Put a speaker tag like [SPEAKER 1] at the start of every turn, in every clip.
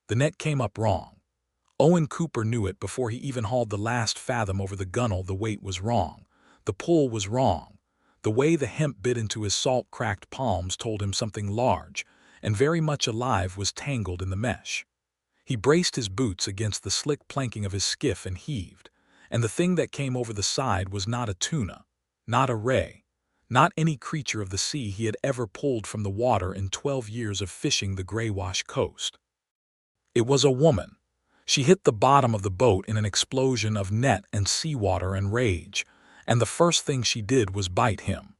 [SPEAKER 1] The net came up wrong. Owen Cooper knew it before he even hauled the last fathom over the gunwale. The weight was wrong. The pull was wrong. The way the hemp bit into his salt-cracked palms told him something large and very much alive was tangled in the mesh. He braced his boots against the slick planking of his skiff and heaved, and the thing that came over the side was not a tuna, not a ray, not any creature of the sea he had ever pulled from the water in 12 years of fishing the Greywash Coast. It was a woman. She hit the bottom of the boat in an explosion of net and seawater and rage, and the first thing she did was bite him.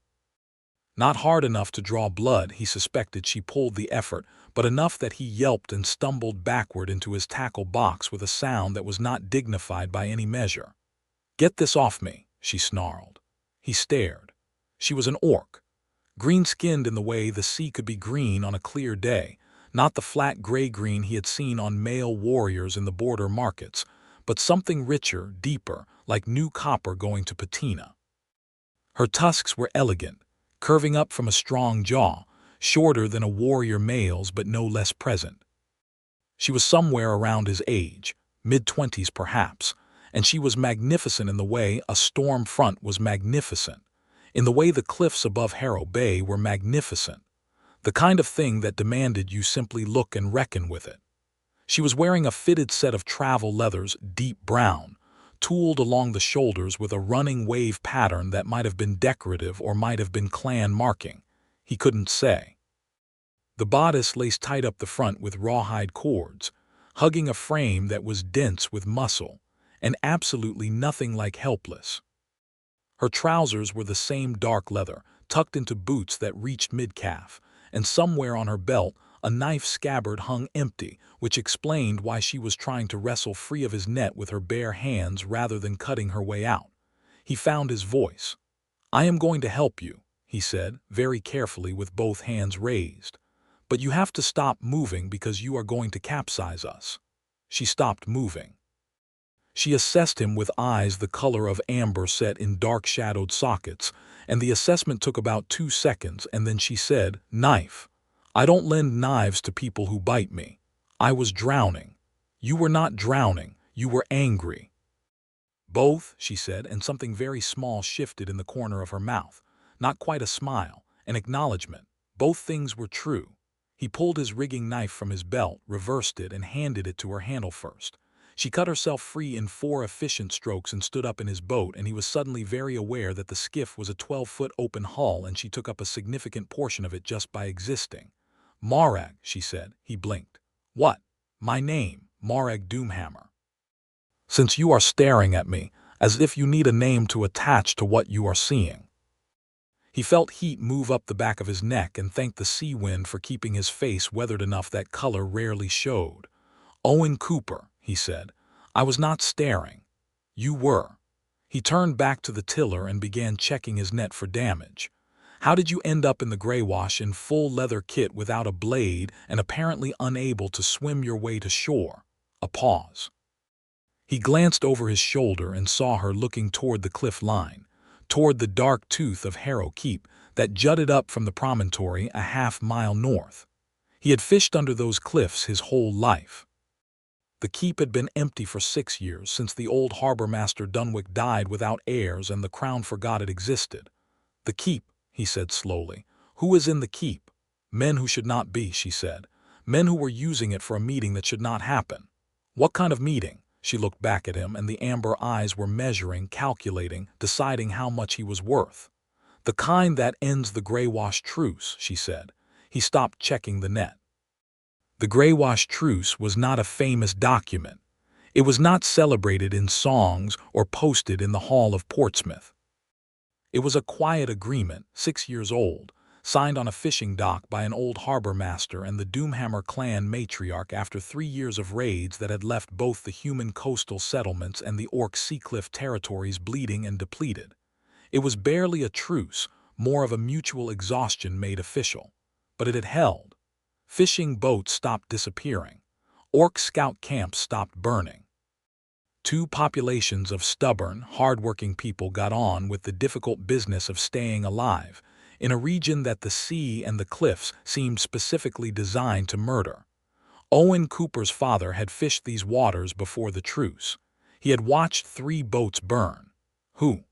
[SPEAKER 1] Not hard enough to draw blood, he suspected. She pulled the effort, but enough that he yelped and stumbled backward into his tackle box with a sound that was not dignified by any measure. "Get this off me," she snarled. He stared. She was an orc, green-skinned in the way the sea could be green on a clear day, not the flat gray-green he had seen on male warriors in the border markets, but something richer, deeper, like new copper going to patina. Her tusks were elegant, curving up from a strong jaw, shorter than a warrior male's but no less present. She was somewhere around his age, mid-20s perhaps, and she was magnificent in the way a storm front was magnificent, in the way the cliffs above Harrow Bay were magnificent, the kind of thing that demanded you simply look and reckon with it. She was wearing a fitted set of travel leathers, deep brown, tooled along the shoulders with a running wave pattern that might have been decorative or might have been clan marking. He couldn't say. The bodice laced tight up the front with rawhide cords, hugging a frame that was dense with muscle, and absolutely nothing like helpless. Her trousers were the same dark leather, tucked into boots that reached mid-calf, and somewhere on her belt a knife scabbard hung empty, which explained why she was trying to wrestle free of his net with her bare hands rather than cutting her way out. He found his voice. "I am going to help you," he said, very carefully with both hands raised. "But you have to stop moving because you are going to capsize us." She stopped moving. She assessed him with eyes the color of amber set in dark-shadowed sockets, and the assessment took about 2 seconds, and then she said, "Knife. I don't lend knives to people who bite me. I was drowning. You were not drowning. You were angry." "Both," she said, and something very small shifted in the corner of her mouth. Not quite a smile, an acknowledgement. Both things were true. He pulled his rigging knife from his belt, reversed it, and handed it to her handle first. She cut herself free in 4 efficient strokes and stood up in his boat, and he was suddenly very aware that the skiff was a 12-foot open hull and she took up a significant portion of it just by existing. "Morag," she said. He blinked. "What?" "My name, Morag Doomhammer." "Since you are staring at me, as if you need a name to attach to what you are seeing." He felt heat move up the back of his neck and thanked the sea wind for keeping his face weathered enough that color rarely showed. "Owen Cooper," he said. "I was not staring. You were." He turned back to the tiller and began checking his net for damage. "How did you end up in the Greywash in full leather kit without a blade and apparently unable to swim your way to shore?" A pause. He glanced over his shoulder and saw her looking toward the cliff line, toward the dark tooth of Harrow Keep that jutted up from the promontory a half-mile north. He had fished under those cliffs his whole life. The keep had been empty for 6 years, since the old harbor master Dunwick died without heirs and the crown forgot it existed. "The keep," he said slowly. "Who is in the keep?" "Men who should not be," she said. "Men who were using it for a meeting that should not happen." "What kind of meeting?" She looked back at him, and the amber eyes were measuring, calculating, deciding how much he was worth. "The kind that ends the Greywash truce," she said. He stopped checking the net. The Greywash truce was not a famous document. It was not celebrated in songs or posted in the Hall of Portsmouth. It was a quiet agreement, 6 years old, signed on a fishing dock by an old harbor master and the Doomhammer clan matriarch after 3 years of raids that had left both the human coastal settlements and the orc seacliff territories bleeding and depleted. It was barely a truce, more of a mutual exhaustion made official. But it had held. Fishing boats stopped disappearing. Orc scout camps stopped burning. 2 populations of stubborn, hard-working people got on with the difficult business of staying alive, in a region that the sea and the cliffs seemed specifically designed to murder. Owen Cooper's father had fished these waters before the truce. He had watched 3 boats burn. Who?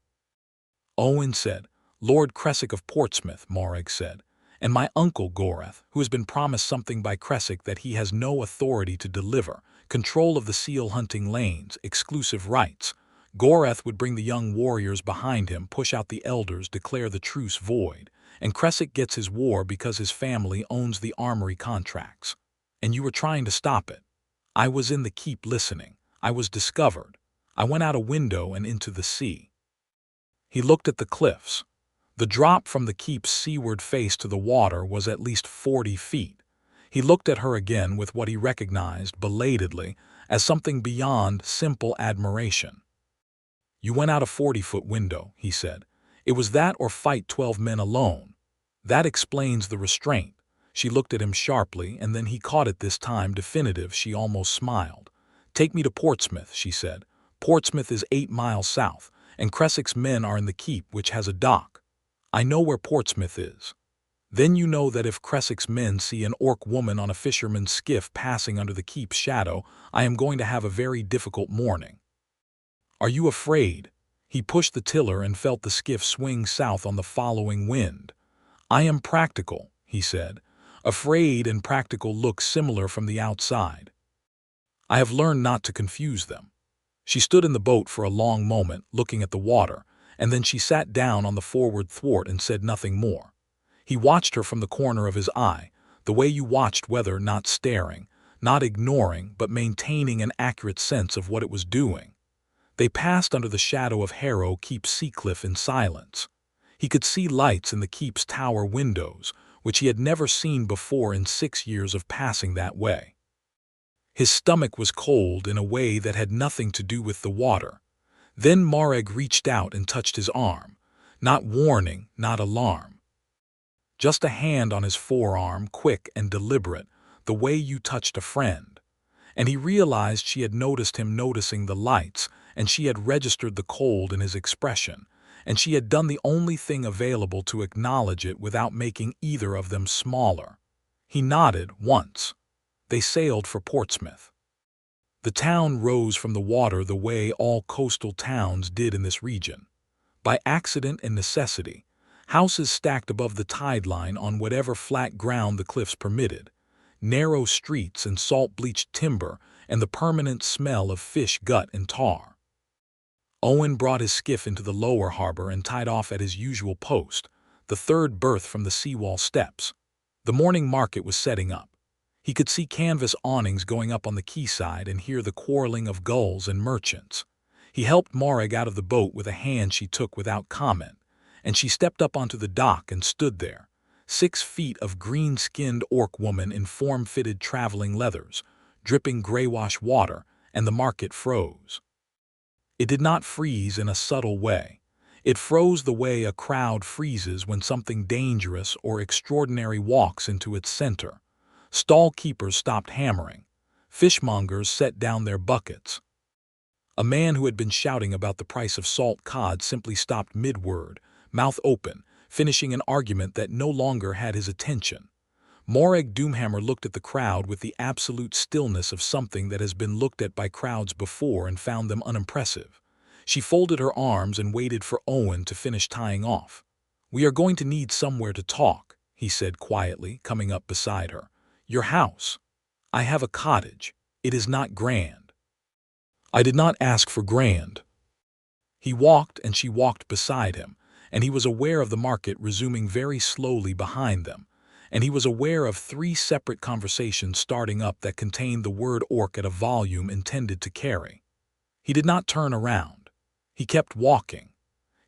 [SPEAKER 1] Owen said. Lord Creswick of Portsmouth, Morag said. And my uncle Goreth, who has been promised something by Creswick that he has no authority to deliver, control of the seal-hunting lanes, exclusive rights. Goreth would bring the young warriors behind him, push out the elders, declare the truce void. And Creswick gets his war because his family owns the armory contracts. And you were trying to stop it. I was in the keep listening. I was discovered. I went out a window and into the sea. He looked at the cliffs. The drop from the keep's seaward face to the water was at least 40 feet. He looked at her again with what he recognized, belatedly, as something beyond simple admiration. You went out a 40-foot window, he said. It was that or fight 12 men alone. That explains the restraint. She looked at him sharply, and then he caught it this time definitive. She almost smiled. Take me to Portsmouth, she said. Portsmouth is 8 miles south, and Creswick's men are in the keep, which has a dock. I know where Portsmouth is. Then you know that if Creswick's men see an orc woman on a fisherman's skiff passing under the keep's shadow, I am going to have a very difficult morning. Are you afraid? He pushed the tiller and felt the skiff swing south on the following wind. I am practical, he said. Afraid and practical look similar from the outside. I have learned not to confuse them. She stood in the boat for a long moment, looking at the water, and then she sat down on the forward thwart and said nothing more. He watched her from the corner of his eye, the way you watched weather, not staring, not ignoring, but maintaining an accurate sense of what it was doing. They passed under the shadow of Harrow Keep sea cliff in silence. He could see lights in the keep's tower windows, which he had never seen before in 6 years of passing that way. His stomach was cold in a way that had nothing to do with the water. Then Morag reached out and touched his arm. Not warning, not alarm. Just a hand on his forearm, quick and deliberate, the way you touched a friend. And he realized she had noticed him noticing the lights, and she had registered the cold in his expression, and she had done the only thing available to acknowledge it without making either of them smaller. He nodded once. They sailed for Portsmouth. The town rose from the water the way all coastal towns did in this region. By accident and necessity, houses stacked above the tide line on whatever flat ground the cliffs permitted, narrow streets and salt-bleached timber, and the permanent smell of fish gut and tar. Owen brought his skiff into the lower harbor and tied off at his usual post, the 3rd berth from the seawall steps. The morning market was setting up. He could see canvas awnings going up on the quayside and hear the quarreling of gulls and merchants. He helped Morag out of the boat with a hand she took without comment, and she stepped up onto the dock and stood there, 6 feet of green-skinned orc woman in form-fitted traveling leathers, dripping greywash water, and the market froze. It did not freeze in a subtle way. It froze the way a crowd freezes when something dangerous or extraordinary walks into its center. Stall keepers stopped hammering. Fishmongers set down their buckets. A man who had been shouting about the price of salt cod simply stopped mid-word, mouth open, finishing an argument that no longer had his attention. Morag Doomhammer looked at the crowd with the absolute stillness of something that has been looked at by crowds before and found them unimpressive. She folded her arms and waited for Owen to finish tying off. "We are going to need somewhere to talk," he said quietly, coming up beside her. "Your house. I have a cottage. It is not grand." "I did not ask for grand." He walked and she walked beside him, and he was aware of the market resuming very slowly behind them, and he was aware of 3 separate conversations starting up that contained the word orc at a volume intended to carry. He did not turn around. He kept walking.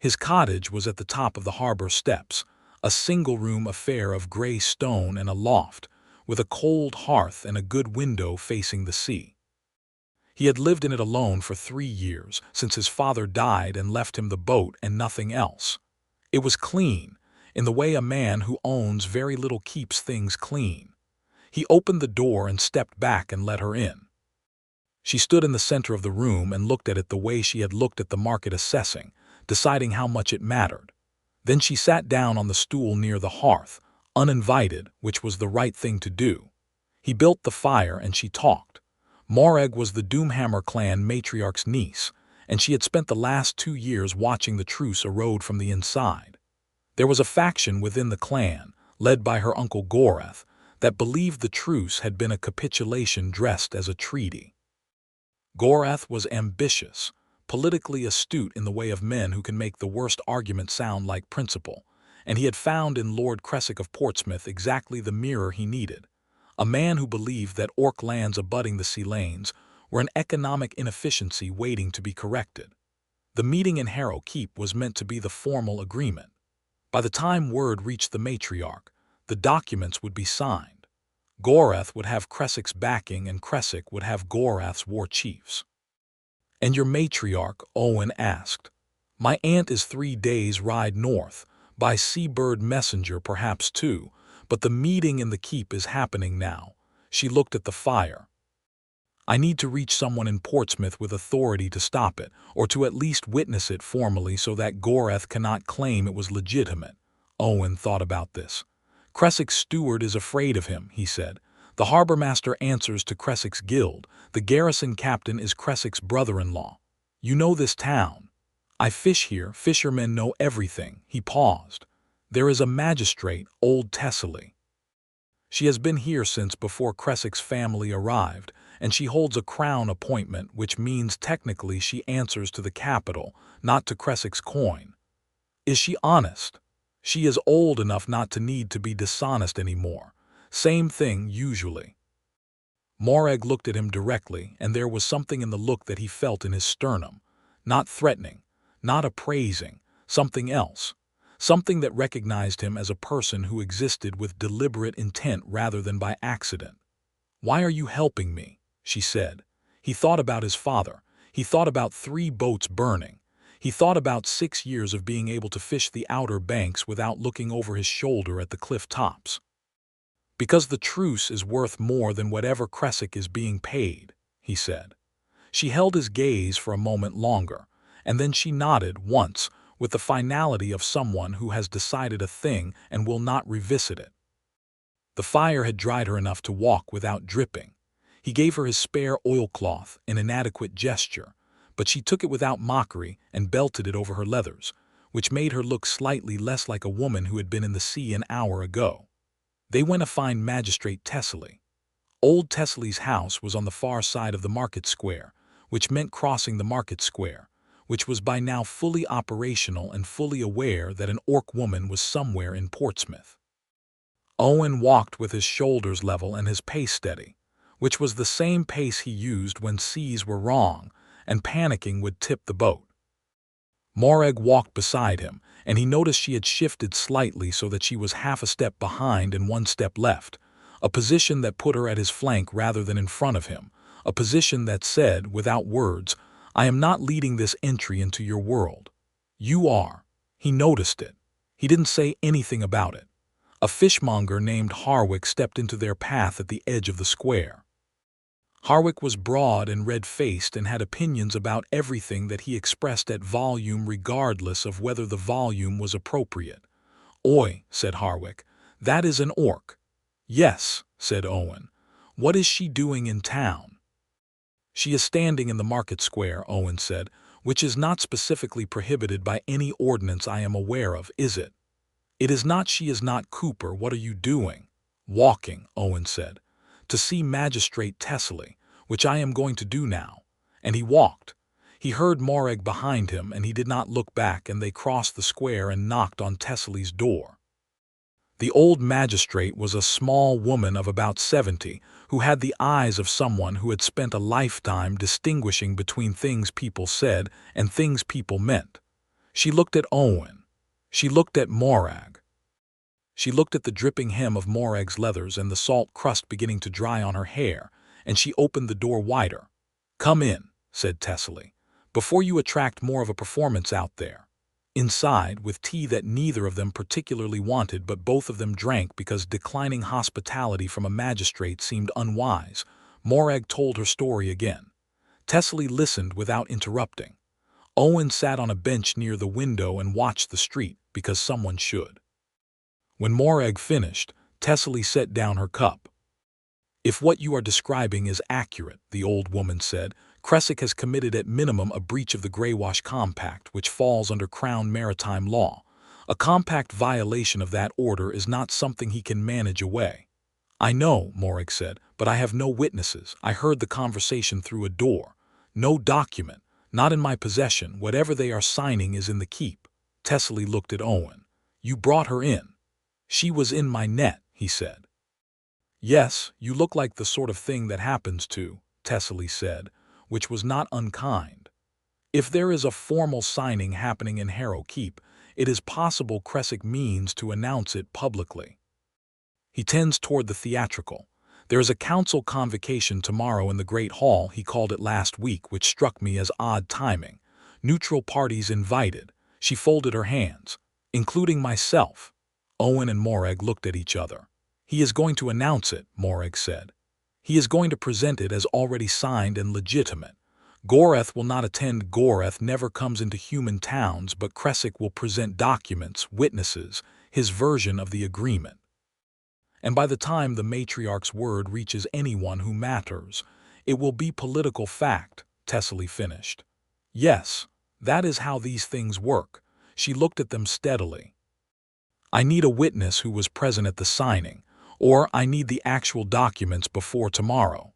[SPEAKER 1] His cottage was at the top of the harbor steps, a single-room affair of gray stone and a loft, with a cold hearth and a good window facing the sea. He had lived in it alone for 3 years, since his father died and left him the boat and nothing else. It was clean, in the way a man who owns very little keeps things clean. He opened the door and stepped back and let her in. She stood in the center of the room and looked at it the way she had looked at the market assessing, deciding how much it mattered. Then she sat down on the stool near the hearth, uninvited, which was the right thing to do. He built the fire and she talked. Morag was the Doomhammer clan matriarch's niece, and she had spent the last 2 years watching the truce erode from the inside. There was a faction within the clan, led by her uncle Goreth, that believed the truce had been a capitulation dressed as a treaty. Goreth was ambitious, politically astute in the way of men who can make the worst argument sound like principle, and he had found in Lord Creswick of Portsmouth exactly the mirror he needed, a man who believed that Orc lands abutting the sea lanes were an economic inefficiency waiting to be corrected. The meeting in Harrow Keep was meant to be the formal agreement. By the time word reached the matriarch, the documents would be signed. Goreth would have Creswick's backing and Creswick would have Goreth's war chiefs. "And your matriarch?" Owen asked. "My aunt is 3 days' ride north, by seabird messenger perhaps 2, but the meeting in the keep is happening now." She looked at the fire. "I need to reach someone in Portsmouth with authority to stop it, or to at least witness it formally so that Goreth cannot claim it was legitimate." Owen thought about this. "Creswick's steward is afraid of him," he said. "The harbour-master answers to Creswick's guild. The garrison captain is Creswick's brother-in-law. You know this town. I fish here, fishermen know everything." He paused. "There is a magistrate, old Tessely. She has been here since before Creswick's family arrived, and she holds a crown appointment, which means technically she answers to the capital, not to Creswick's coin. Is she honest? She is old enough not to need to be dishonest anymore. Same thing, usually." Morag looked at him directly, and there was something in the look that he felt in his sternum. Not threatening, not appraising, something else. Something that recognized him as a person who existed with deliberate intent rather than by accident. "Why are you helping me?" she said. He thought about his father. He thought about 3 boats burning. He thought about 6 years of being able to fish the outer banks without looking over his shoulder at the cliff tops. "Because the truce is worth more than whatever Creswick is being paid," he said. She held his gaze for a moment longer, and then she nodded once with the finality of someone who has decided a thing and will not revisit it. The fire had dried her enough to walk without dripping. He gave her his spare oilcloth, an inadequate gesture, but she took it without mockery and belted it over her leathers, which made her look slightly less like a woman who had been in the sea an hour ago. They went to find Magistrate Tessely. Old Tessely's house was on the far side of the market square, which meant crossing the market square, which was by now fully operational and fully aware that an Orc woman was somewhere in Portsmouth. Owen walked with his shoulders level and his pace steady, which was the same pace he used when seas were wrong and panicking would tip the boat. Morag walked beside him, and he noticed she had shifted slightly so that she was half a step behind and 1 step left, a position that put her at his flank rather than in front of him, a position that said, without words, "I am not leading this entry into your world. You are." He noticed it. He didn't say anything about it. A fishmonger named Harwick stepped into their path at the edge of the square. Harwick was broad and red-faced and had opinions about everything that he expressed at volume regardless of whether the volume was appropriate. "Oi," said Harwick, "that is an Orc." "Yes," said Owen. "What is she doing in town?" "She is standing in the market square," Owen said, "which is not specifically prohibited by any ordinance I am aware of, is it?" "It is not. She is not. Cooper, what are you doing?" "Walking," Owen said. "To see Magistrate Tessely, which I am going to do now." And he walked. He heard Morag behind him, and he did not look back, and they crossed the square and knocked on Tessely's door. The old magistrate was a small woman of about 70, who had the eyes of someone who had spent a lifetime distinguishing between things people said and things people meant. She looked at Owen. She looked at Morag. She looked at the dripping hem of Morag's leathers and the salt crust beginning to dry on her hair, and she opened the door wider. "Come in," said Tessely, "before you attract more of a performance out there." Inside, with tea that neither of them particularly wanted but both of them drank because declining hospitality from a magistrate seemed unwise, Morag told her story again. Tessely listened without interrupting. Owen sat on a bench near the window and watched the street, because someone should. When Morag finished, Tessely set down her cup. If what you are describing is accurate, the old woman said, Creswick has committed at minimum a breach of the Greywash Compact, which falls under Crown maritime law. A compact violation of that order is not something he can manage away. I know, Morag said, but I have no witnesses. I heard the conversation through a door. No document, not in my possession. Whatever they are signing is in the keep. Tessie looked at Owen. You brought her in. She was in my net, he said. Yes, you look like the sort of thing that happens to, Tessie said, which was not unkind. If there is a formal signing happening in Harrow Keep, it is possible Creswick means to announce it publicly. He tends toward the theatrical. There is a council convocation tomorrow in the Great Hall, he called it last week, which struck me as odd timing. Neutral parties invited. She folded her hands. Including myself. Owen and Morag looked at each other. He is going to announce it, Morag said. He is going to present it as already signed and legitimate. Goreth will not attend. Goreth never comes into human towns, but Creswick will present documents, witnesses, his version of the agreement. And by the time the matriarch's word reaches anyone who matters, it will be political fact, Tessie finished. Yes, that is how these things work. She looked at them steadily. I need a witness who was present at the signing, or I need the actual documents before tomorrow.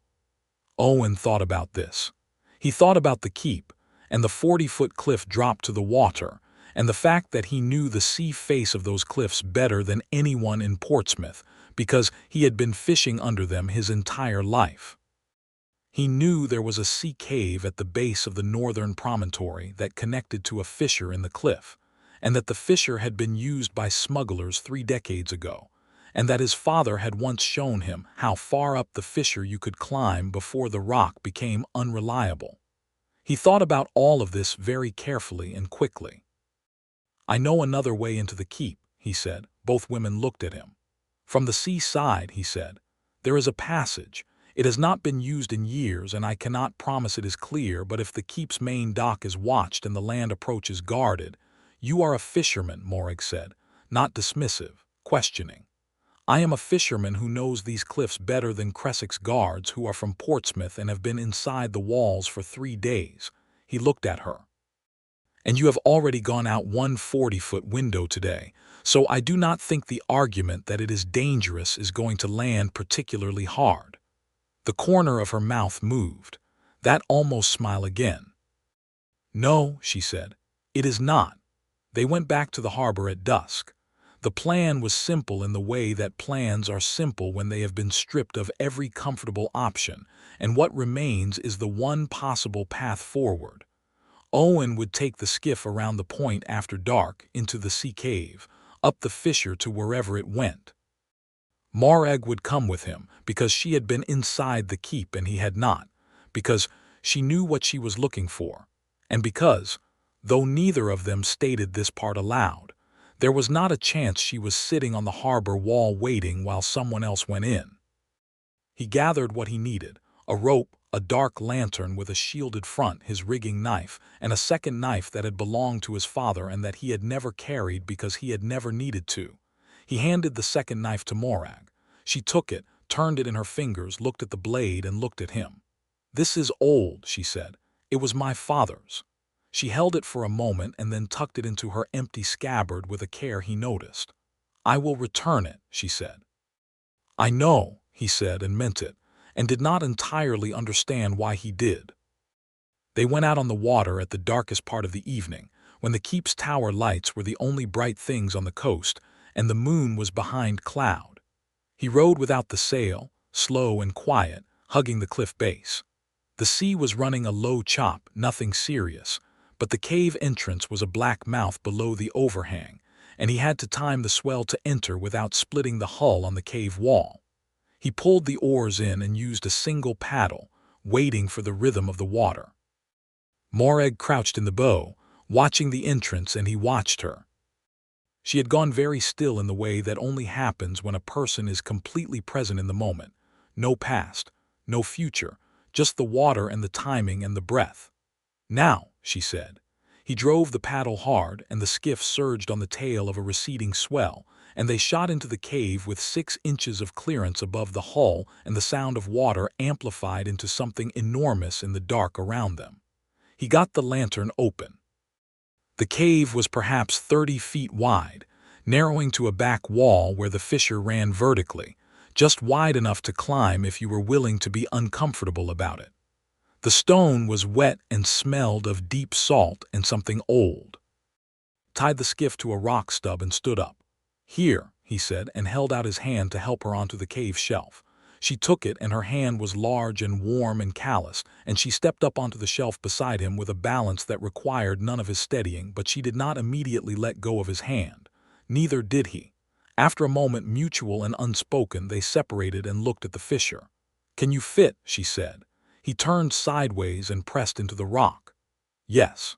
[SPEAKER 1] Owen thought about this. He thought about the keep, and the 40-foot cliff dropped to the water, and the fact that he knew the sea face of those cliffs better than anyone in Portsmouth, because he had been fishing under them his entire life. He knew there was a sea cave at the base of the northern promontory that connected to a fissure in the cliff, and that the fissure had been used by smugglers 3 decades ago, and that his father had once shown him how far up the fissure you could climb before the rock became unreliable. He thought about all of this very carefully and quickly. I know another way into the keep, he said. Both women looked at him. From the seaside, he said, there is a passage. It has not been used in years, and I cannot promise it is clear, but if the keep's main dock is watched and the land approach is guarded, you are a fisherman, Morag said, not dismissive, questioning. I am a fisherman who knows these cliffs better than Creswick's guards, who are from Portsmouth and have been inside the walls for 3 days. He looked at her. And you have already gone out one 40-foot window today, so I do not think the argument that it is dangerous is going to land particularly hard. The corner of her mouth moved. That almost smile again. No, she said, it is not. They went back to the harbor at dusk. The plan was simple in the way that plans are simple when they have been stripped of every comfortable option, and what remains is the one possible path forward. Owen would take the skiff around the point after dark, into the sea cave, up the fissure to wherever it went. Morag would come with him, because she had been inside the keep and he had not, because she knew what she was looking for, and because, though neither of them stated this part aloud, there was not a chance she was sitting on the harbor wall waiting while someone else went in. He gathered what he needed, a rope, a dark lantern with a shielded front, his rigging knife, and a second knife that had belonged to his father and that he had never carried because he had never needed to. He handed the second knife to Morag. She took it, turned it in her fingers, looked at the blade, and looked at him. This is old, she said. It was my father's. She held it for a moment and then tucked it into her empty scabbard with a care he noticed. I will return it, she said. I know, he said, and meant it, and did not entirely understand why he did. They went out on the water at the darkest part of the evening, when the keep's tower lights were the only bright things on the coast, and the moon was behind cloud. He rowed without the sail, slow and quiet, hugging the cliff base. The sea was running a low chop, nothing serious, but the cave entrance was a black mouth below the overhang, and he had to time the swell to enter without splitting the hull on the cave wall. He pulled the oars in and used a single paddle, waiting for the rhythm of the water. Morag crouched in the bow, watching the entrance, and he watched her. She had gone very still in the way that only happens when a person is completely present in the moment. No past, no future, just the water and the timing and the breath. Now, she said. He drove the paddle hard, and the skiff surged on the tail of a receding swell, and they shot into the cave with 6 inches of clearance above the hull and the sound of water amplified into something enormous in the dark around them. He got the lantern open. The cave was perhaps 30 feet wide, narrowing to a back wall where the fissure ran vertically, just wide enough to climb if you were willing to be uncomfortable about it. The stone was wet and smelled of deep salt and something old. Tied the skiff to a rock stub and stood up. "Here," he said, and held out his hand to help her onto the cave shelf. She took it, and her hand was large and warm and calloused, and she stepped up onto the shelf beside him with a balance that required none of his steadying, but she did not immediately let go of his hand. Neither did he. After a moment mutual and unspoken, they separated and looked at the fissure. "Can you fit?" she said. He turned sideways and pressed into the rock. "Yes."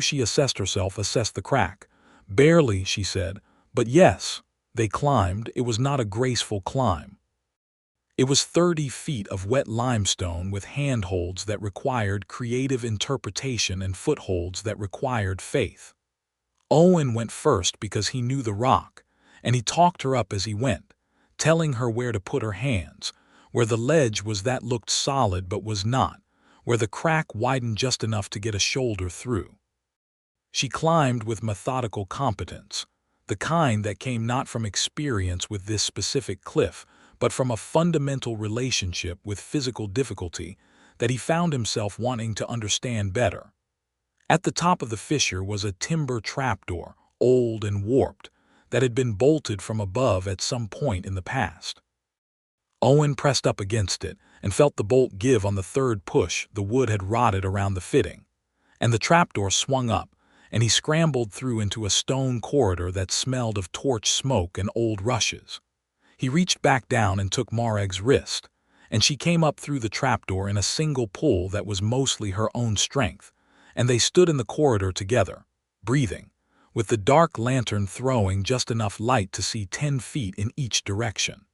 [SPEAKER 1] She assessed herself, assessed the crack. "Barely," she said, "but yes." They climbed. It was not a graceful climb. It was 30 feet of wet limestone with handholds that required creative interpretation and footholds that required faith. Owen went first because he knew the rock, and he talked her up as he went, telling her where to put her hands, where the ledge was that looked solid but was not, where the crack widened just enough to get a shoulder through. She climbed with methodical competence, the kind that came not from experience with this specific cliff, but from a fundamental relationship with physical difficulty that he found himself wanting to understand better. At the top of the fissure was a timber trapdoor, old and warped, that had been bolted from above at some point in the past. Owen pressed up against it and felt the bolt give on the third push. The wood had rotted around the fitting, and the trapdoor swung up, and he scrambled through into a stone corridor that smelled of torch smoke and old rushes. He reached back down and took Morag's wrist, and she came up through the trapdoor in a single pull that was mostly her own strength, and they stood in the corridor together, breathing, with the dark lantern throwing just enough light to see 10 feet in each direction.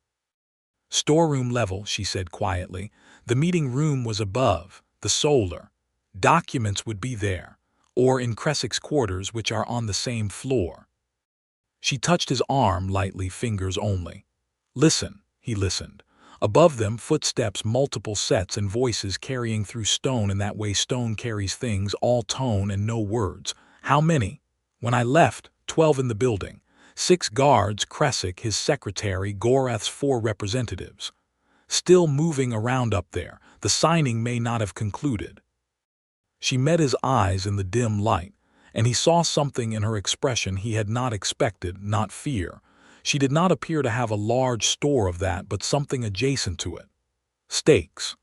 [SPEAKER 1] "Storeroom level," she said quietly. The meeting room was above, the solar. Documents would be there, or in Creswick's quarters, which are on the same floor. She touched his arm lightly, fingers only. "Listen." He listened. Above them, footsteps, multiple sets, and voices carrying through stone in that way stone carries things, all tone and no words. "How many?" "When I left, 12 in the building. 6 guards, Creswick, his secretary, Gorath's 4 representatives. Still moving around up there. The signing may not have concluded." She met his eyes in the dim light, and he saw something in her expression he had not expected, not fear. She did not appear to have a large store of that, but something adjacent to it. Stakes.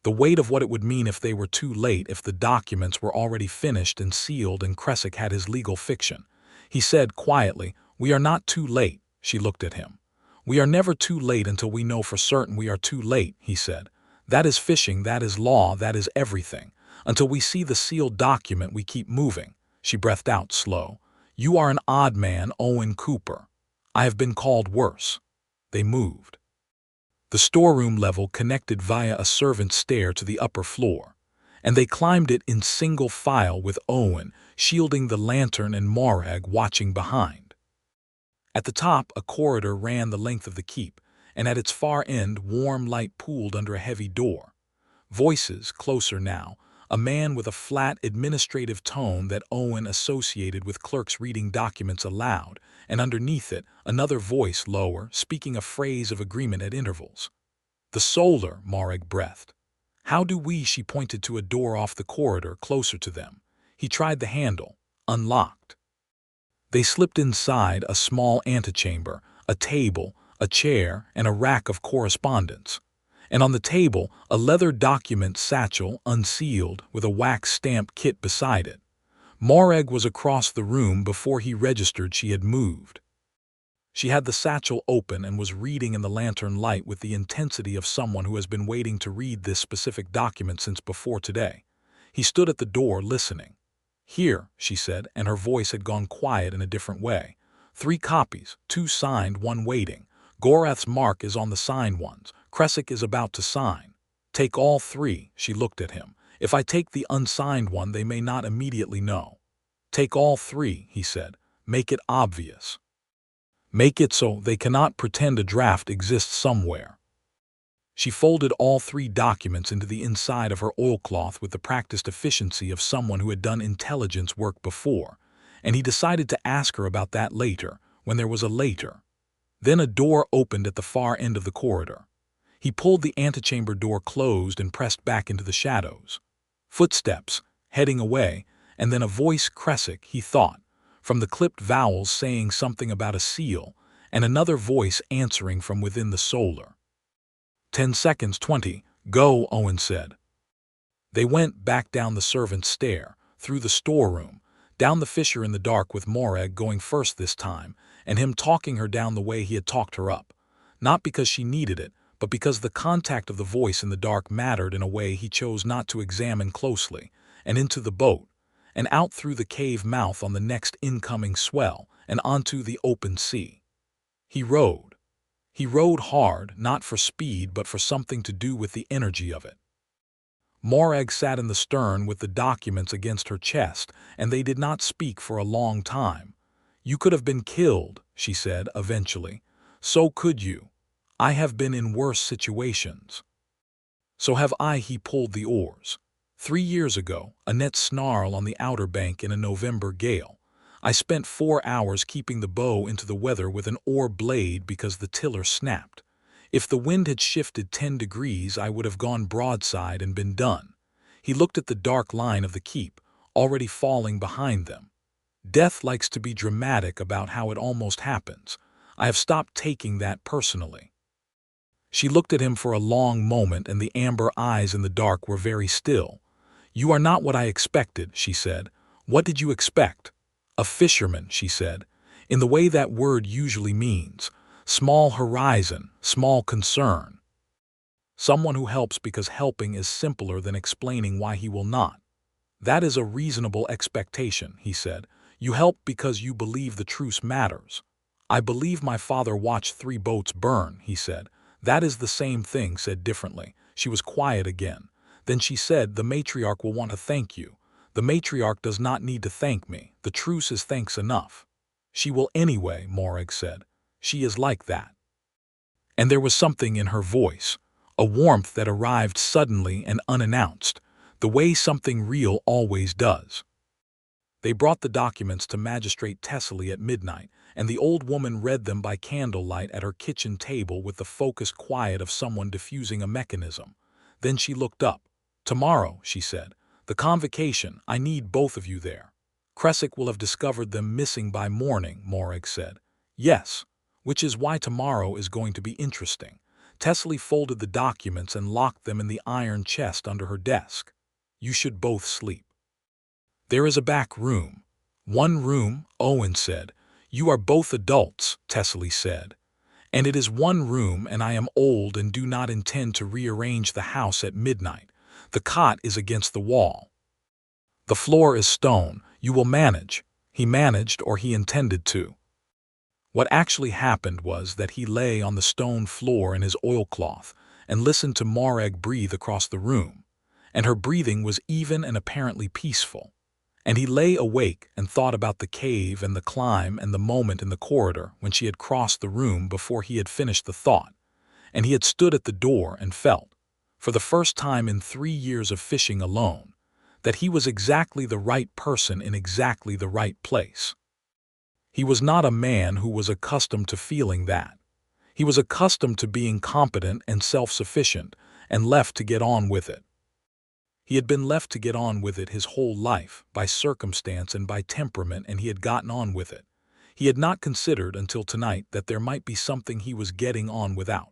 [SPEAKER 1] The weight of what it would mean if they were too late, if the documents were already finished and sealed and Creswick had his legal fiction. He said quietly, "We are not too late." She looked at him. "We are never too late until we know for certain we are too late," he said. "That is fishing, that is law, that is everything. Until we see the sealed document, we keep moving." She breathed out slow. "You are an odd man, Owen Cooper. I have been called worse." They moved. The storeroom level connected via a servant's stair to the upper floor, and they climbed it in single file with Owen shielding the lantern and Morag watching behind. At the top, a corridor ran the length of the keep, and at its far end warm light pooled under a heavy door. Voices, closer now, a man with a flat administrative tone that Owen associated with clerks reading documents aloud, and underneath it, another voice lower, speaking a phrase of agreement at intervals. "The solar," Morag breathed. "How do we?" She pointed to a door off the corridor, closer to them. He tried the handle, unlocked. They slipped inside a small antechamber, a table, a chair, and a rack of correspondence. And on the table, a leather document satchel, unsealed, with a wax stamp kit beside it. Morag was across the room before he registered she had moved. She had the satchel open and was reading in the lantern light with the intensity of someone who has been waiting to read this specific document since before today. He stood at the door listening. "Here," she said, and her voice had gone quiet in a different way. 3 copies, 2 signed, 1 waiting. Gorath's mark is on the signed ones. Creswick is about to sign. Take all 3, she looked at him. If I take the unsigned one, they may not immediately know. Take all 3, he said. Make it obvious. Make it so they cannot pretend a draft exists somewhere. She folded all 3 documents into the inside of her oilcloth with the practiced efficiency of someone who had done intelligence work before, and he decided to ask her about that later, when there was a later. Then a door opened at the far end of the corridor. He pulled the antechamber door closed and pressed back into the shadows. Footsteps, heading away, and then a voice, Cressick, he thought, from the clipped vowels saying something about a seal, and another voice answering from within the solar. 10 seconds, 20, go, Owen said. They went back down the servant's stair, through the storeroom, down the fissure in the dark with Morag going first this time, and him talking her down the way he had talked her up, not because she needed it, but because the contact of the voice in the dark mattered in a way he chose not to examine closely, and into the boat, and out through the cave mouth on the next incoming swell, and onto the open sea. He rowed. He rowed hard, not for speed but for something to do with the energy of it. Morag sat in the stern with the documents against her chest, and they did not speak for a long time. You could have been killed, she said eventually. So could you. I have been in worse situations. So have I. He pulled the oars. 3 years ago, a net snarl on the outer bank in a November gale. I spent 4 hours keeping the bow into the weather with an oar blade because the tiller snapped. If the wind had shifted 10 degrees, I would have gone broadside and been done. He looked at the dark line of the keep, already falling behind them. Death likes to be dramatic about how it almost happens. I have stopped taking that personally. She looked at him for a long moment, and the amber eyes in the dark were very still. You are not what I expected, she said. What did you expect? A fisherman, she said, in the way that word usually means. Small horizon, small concern. Someone who helps because helping is simpler than explaining why he will not. That is a reasonable expectation, he said. You help because you believe the truce matters. I believe my father watched 3 boats burn, he said. That is the same thing, said differently. She was quiet again. Then she said, the matriarch will want to thank you. The matriarch does not need to thank me. The truce is thanks enough. She will anyway, Morag said. She is like that. And there was something in her voice, a warmth that arrived suddenly and unannounced, the way something real always does. They brought the documents to Magistrate Tessely at midnight, and the old woman read them by candlelight at her kitchen table with the focused quiet of someone diffusing a mechanism. Then she looked up. Tomorrow, she said, the convocation, I need both of you there. Cressick will have discovered them missing by morning, Morag said. Yes, which is why tomorrow is going to be interesting. Tessely folded the documents and locked them in the iron chest under her desk. You should both sleep. There is a back room. 1 room, Owen said. You are both adults, Tessely said. And it is 1 room, and I am old and do not intend to rearrange the house at midnight. The cot is against the wall. The floor is stone. You will manage. He managed, or he intended to. What actually happened was that he lay on the stone floor in his oilcloth and listened to Morag breathe across the room, and her breathing was even and apparently peaceful. And he lay awake and thought about the cave and the climb and the moment in the corridor when she had crossed the room before he had finished the thought, and he had stood at the door and felt, for the first time in 3 years of fishing alone, that he was exactly the right person in exactly the right place. He was not a man who was accustomed to feeling that. He was accustomed to being competent and self-sufficient and left to get on with it. He had been left to get on with it his whole life, by circumstance and by temperament, and he had gotten on with it. He had not considered until tonight that there might be something he was getting on without.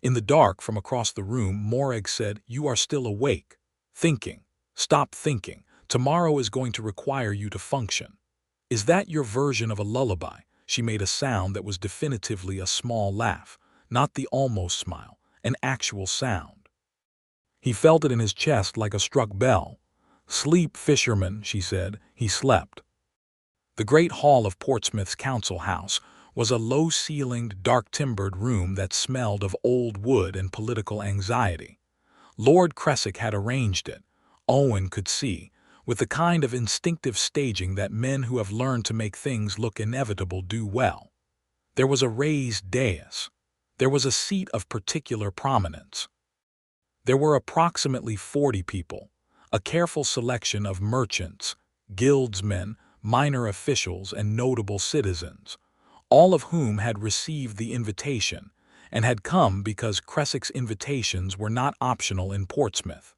[SPEAKER 1] In the dark from across the room, Morag said, You are still awake. Thinking. Stop thinking. Tomorrow is going to require you to function. Is that your version of a lullaby? She made a sound that was definitively a small laugh, not the almost smile, an actual sound. He felt it in his chest like a struck bell. Sleep, fisherman, she said. He slept. The great hall of Portsmouth's council house was a low-ceilinged, dark-timbered room that smelled of old wood and political anxiety. Lord Cressick had arranged it, Owen could see, with the kind of instinctive staging that men who have learned to make things look inevitable do well. There was a raised dais. There was a seat of particular prominence. There were approximately 40 people, a careful selection of merchants, guildsmen, minor officials, and notable citizens, all of whom had received the invitation and had come because Creswick's invitations were not optional in Portsmouth.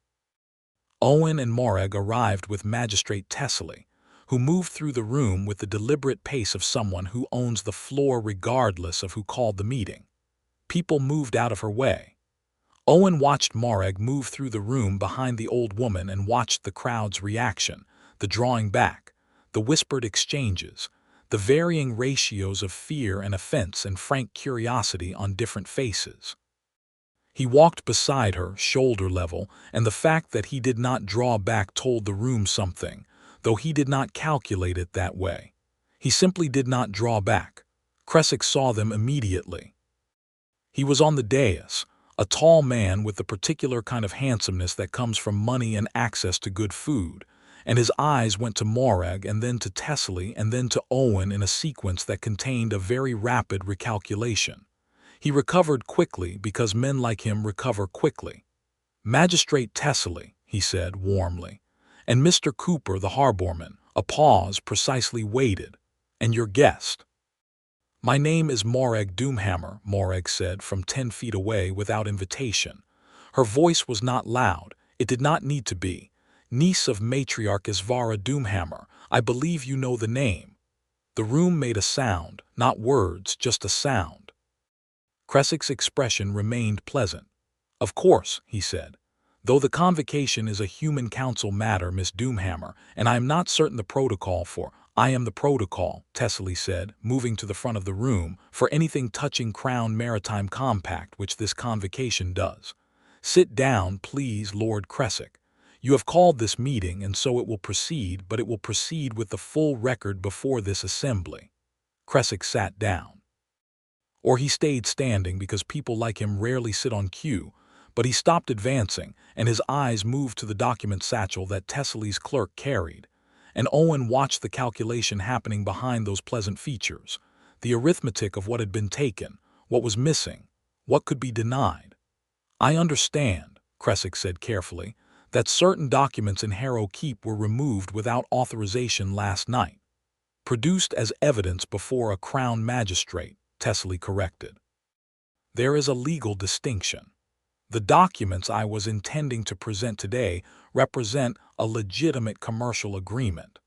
[SPEAKER 1] Owen and Morag arrived with Magistrate Tessley, who moved through the room with the deliberate pace of someone who owns the floor regardless of who called the meeting. People moved out of her way. Owen watched Morag move through the room behind the old woman and watched the crowd's reaction, the drawing back, the whispered exchanges, the varying ratios of fear and offense and frank curiosity on different faces. He walked beside her, shoulder level, and the fact that he did not draw back told the room something, though he did not calculate it that way. He simply did not draw back. Creswick saw them immediately. He was on the dais, a tall man with the particular kind of handsomeness that comes from money and access to good food, and his eyes went to Morag and then to Tessley and then to Owen in a sequence that contained a very rapid recalculation. He recovered quickly because men like him recover quickly. "Magistrate Tessley," he said warmly, "and Mr. Cooper, the harborman." A pause precisely waited. "And your guest?" "My name is Morag Doomhammer," Morag said from 10 feet away without invitation. Her voice was not loud. It did not need to be. "Niece of matriarch Isvara Doomhammer. I believe you know the name." The room made a sound, not words, just a sound. Creswick's expression remained pleasant. "Of course," he said. "Though the convocation is a human council matter, Miss Doomhammer, and I am not certain the protocol for—" "I am the protocol," Tessley said, moving to the front of the room, "for anything touching Crown Maritime Compact which this convocation does. Sit down, please, Lord Creswick. You have called this meeting, and so it will proceed, but it will proceed with the full record before this assembly." Creswick sat down. Or he stayed standing because people like him rarely sit on cue, but he stopped advancing, and his eyes moved to the document satchel that Tessley's clerk carried, and Owen watched the calculation happening behind those pleasant features, the arithmetic of what had been taken, what was missing, what could be denied. "I understand," Creswick said carefully, "that certain documents in Harrow Keep were removed without authorization last night. Produced as evidence before a Crown magistrate," Tessley corrected. "There is a legal distinction. The documents I was intending to present today represent a legitimate commercial agreement."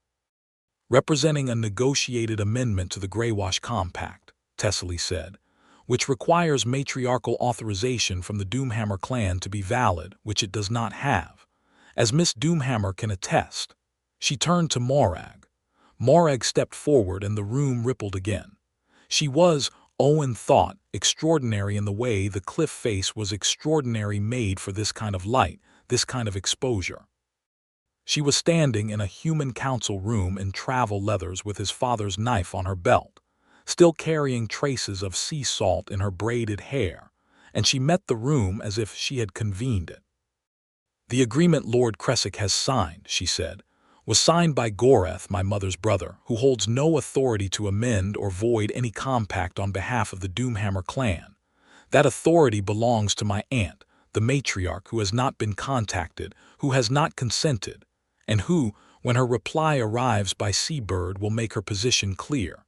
[SPEAKER 1] "Representing a negotiated amendment to the Greywash Compact," Tessley said, "which requires matriarchal authorization from the Doomhammer clan to be valid, which it does not have, as Miss Doomhammer can attest." She turned to Morag. Morag stepped forward and the room rippled again. She was, Owen thought, extraordinary in the way the cliff face was extraordinary, made for this kind of light, this kind of exposure. She was standing in a human council room in travel leathers with his father's knife on her belt, still carrying traces of sea salt in her braided hair, and she met the room as if she had convened it. "The agreement Lord Creswick has signed," she said, "was signed by Goreth, my mother's brother, who holds no authority to amend or void any compact on behalf of the Doomhammer clan. That authority belongs to my aunt, the matriarch, who has not been contacted, who has not consented, and who, when her reply arrives by seabird, will make her position clear.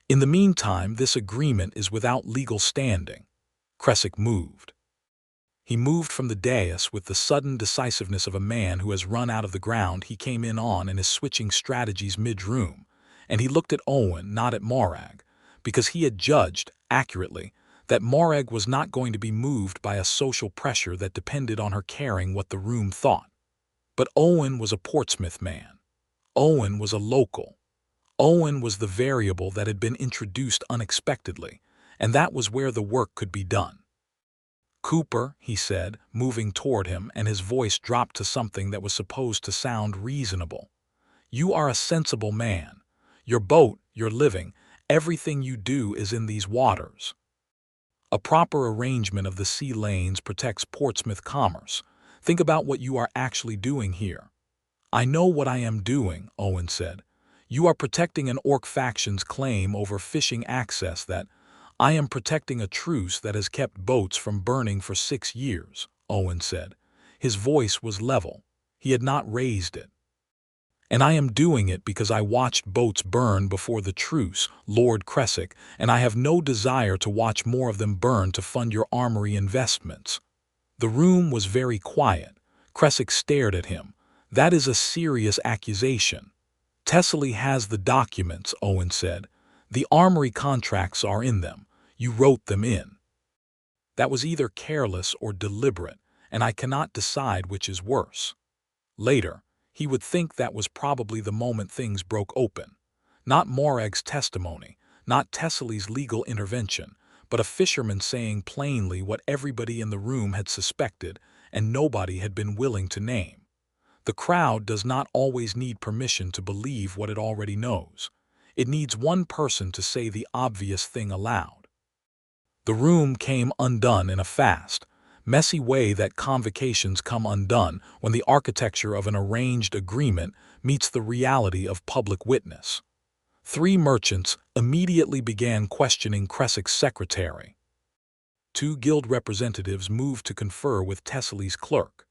[SPEAKER 1] In the meantime, this agreement is without legal standing." Creswick moved. He moved from the dais with the sudden decisiveness of a man who has run out of the ground he came in on and is switching strategies mid-room, and he looked at Owen, not at Morag, because he had judged, accurately, that Morag was not going to be moved by a social pressure that depended on her caring what the room thought. But Owen was a Portsmouth man. Owen was a local. Owen was the variable that had been introduced unexpectedly, and that was where the work could be done. "Cooper," he said, moving toward him, and his voice dropped to something that was supposed to sound reasonable. "You are a sensible man. Your boat, your living, everything you do is in these waters. A proper arrangement of the sea lanes protects Portsmouth commerce. Think about what you are actually doing here." "I know what I am doing," Owen said. "You are protecting an orc faction's claim over fishing access that—" I am protecting a truce that has kept boats from burning for 6 years, Owen said. His voice was level. He had not raised it. And I am doing it because I watched boats burn before the truce, Lord Cressick, and I have no desire to watch more of them burn to fund your armory investments. The room was very quiet. Cressick stared at him. That is a serious accusation. Thessaly has the documents, Owen said. The armory contracts are in them. You wrote them in. That was either careless or deliberate, and I cannot decide which is worse. Later, he would think that was probably the moment things broke open. Not Morag's testimony, not Thessaly's legal intervention, but a fisherman saying plainly what everybody in the room had suspected and nobody had been willing to name. The crowd does not always need permission to believe what it already knows. It needs one person to say the obvious thing aloud. The room came undone in a fast, messy way that convocations come undone when the architecture of an arranged agreement meets the reality of public witness. 3 merchants immediately began questioning Cressick's secretary. 2 guild representatives moved to confer with Thessaly's clerk.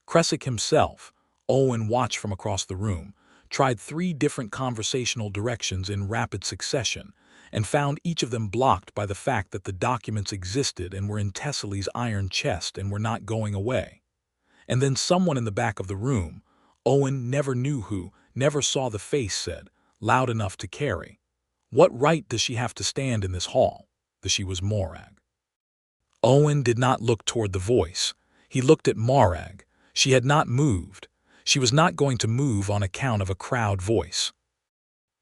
[SPEAKER 1] Cressick himself, Owen watched from across the room, tried 3 different conversational directions in rapid succession, and found each of them blocked by the fact that the documents existed and were in Thessaly's iron chest and were not going away. And then someone in the back of the room, Owen never knew who, never saw the face, said, loud enough to carry, "What right does she have to stand in this hall?" She was Morag. Owen did not look toward the voice. He looked at Morag. She had not moved. She was not going to move on account of a crowd voice.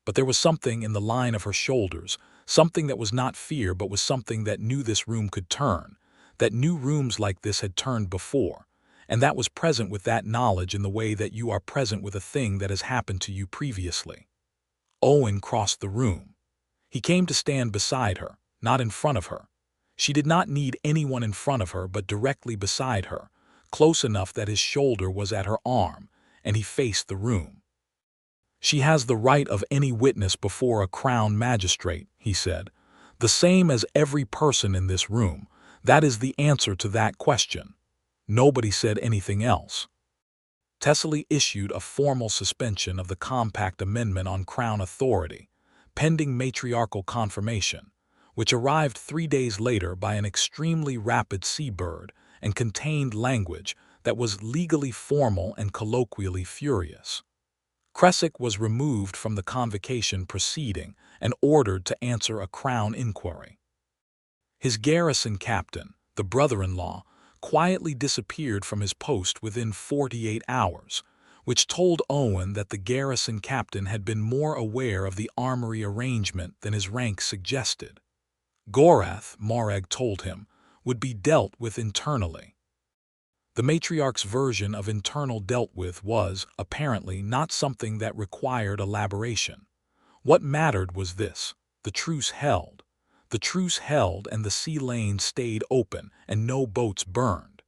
[SPEAKER 1] But there was something in the line of her shoulders, something that was not fear but was something that knew this room could turn, that knew rooms like this had turned before, and that was present with that knowledge in the way that you are present with a thing that has happened to you previously. Owen crossed the room. He came to stand beside her, not in front of her. She did not need anyone in front of her but directly beside her, close enough that his shoulder was at her arm, and he faced the room. "She has the right of any witness before a crown magistrate," he said. "The same as every person in this room. That is the answer to that question." Nobody said anything else. Thessaly issued a formal suspension of the compact amendment on crown authority, pending matriarchal confirmation, which arrived 3 days later by an extremely rapid seabird and contained language that was legally formal and colloquially furious. Cressick was removed from the convocation proceeding and ordered to answer a crown inquiry. His garrison captain, the brother-in-law, quietly disappeared from his post within 48 hours, which told Owen that the garrison captain had been more aware of the armory arrangement than his rank suggested. Gorath, Morag told him, would be dealt with internally. The matriarch's version of internal dealt with was, apparently, not something that required elaboration. What mattered was this: the truce held. The truce held and the sea lanes stayed open and no boats burned.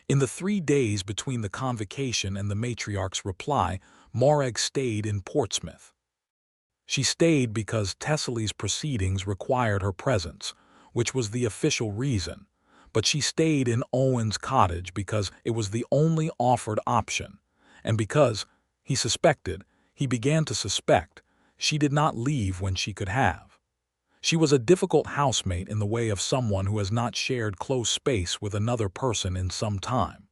[SPEAKER 1] In the 3 days between the convocation and the matriarch's reply, Morag stayed in Portsmouth. She stayed because Thessaly's proceedings required her presence, which was the official reason. But she stayed in Owen's cottage because it was the only offered option, and because, he began to suspect, she did not leave when she could have. She was a difficult housemate in the way of someone who has not shared close space with another person in some time.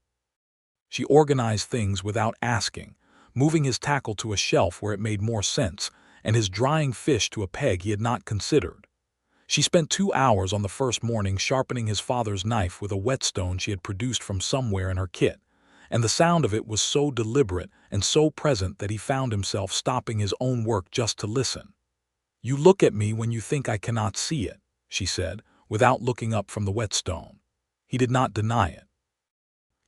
[SPEAKER 1] She organized things without asking, moving his tackle to a shelf where it made more sense, and his drying fish to a peg he had not considered. She spent 2 hours on the first morning sharpening his father's knife with a whetstone she had produced from somewhere in her kit, and the sound of it was so deliberate and so present that he found himself stopping his own work just to listen. "You look at me when you think I cannot see it," she said, without looking up from the whetstone. He did not deny it.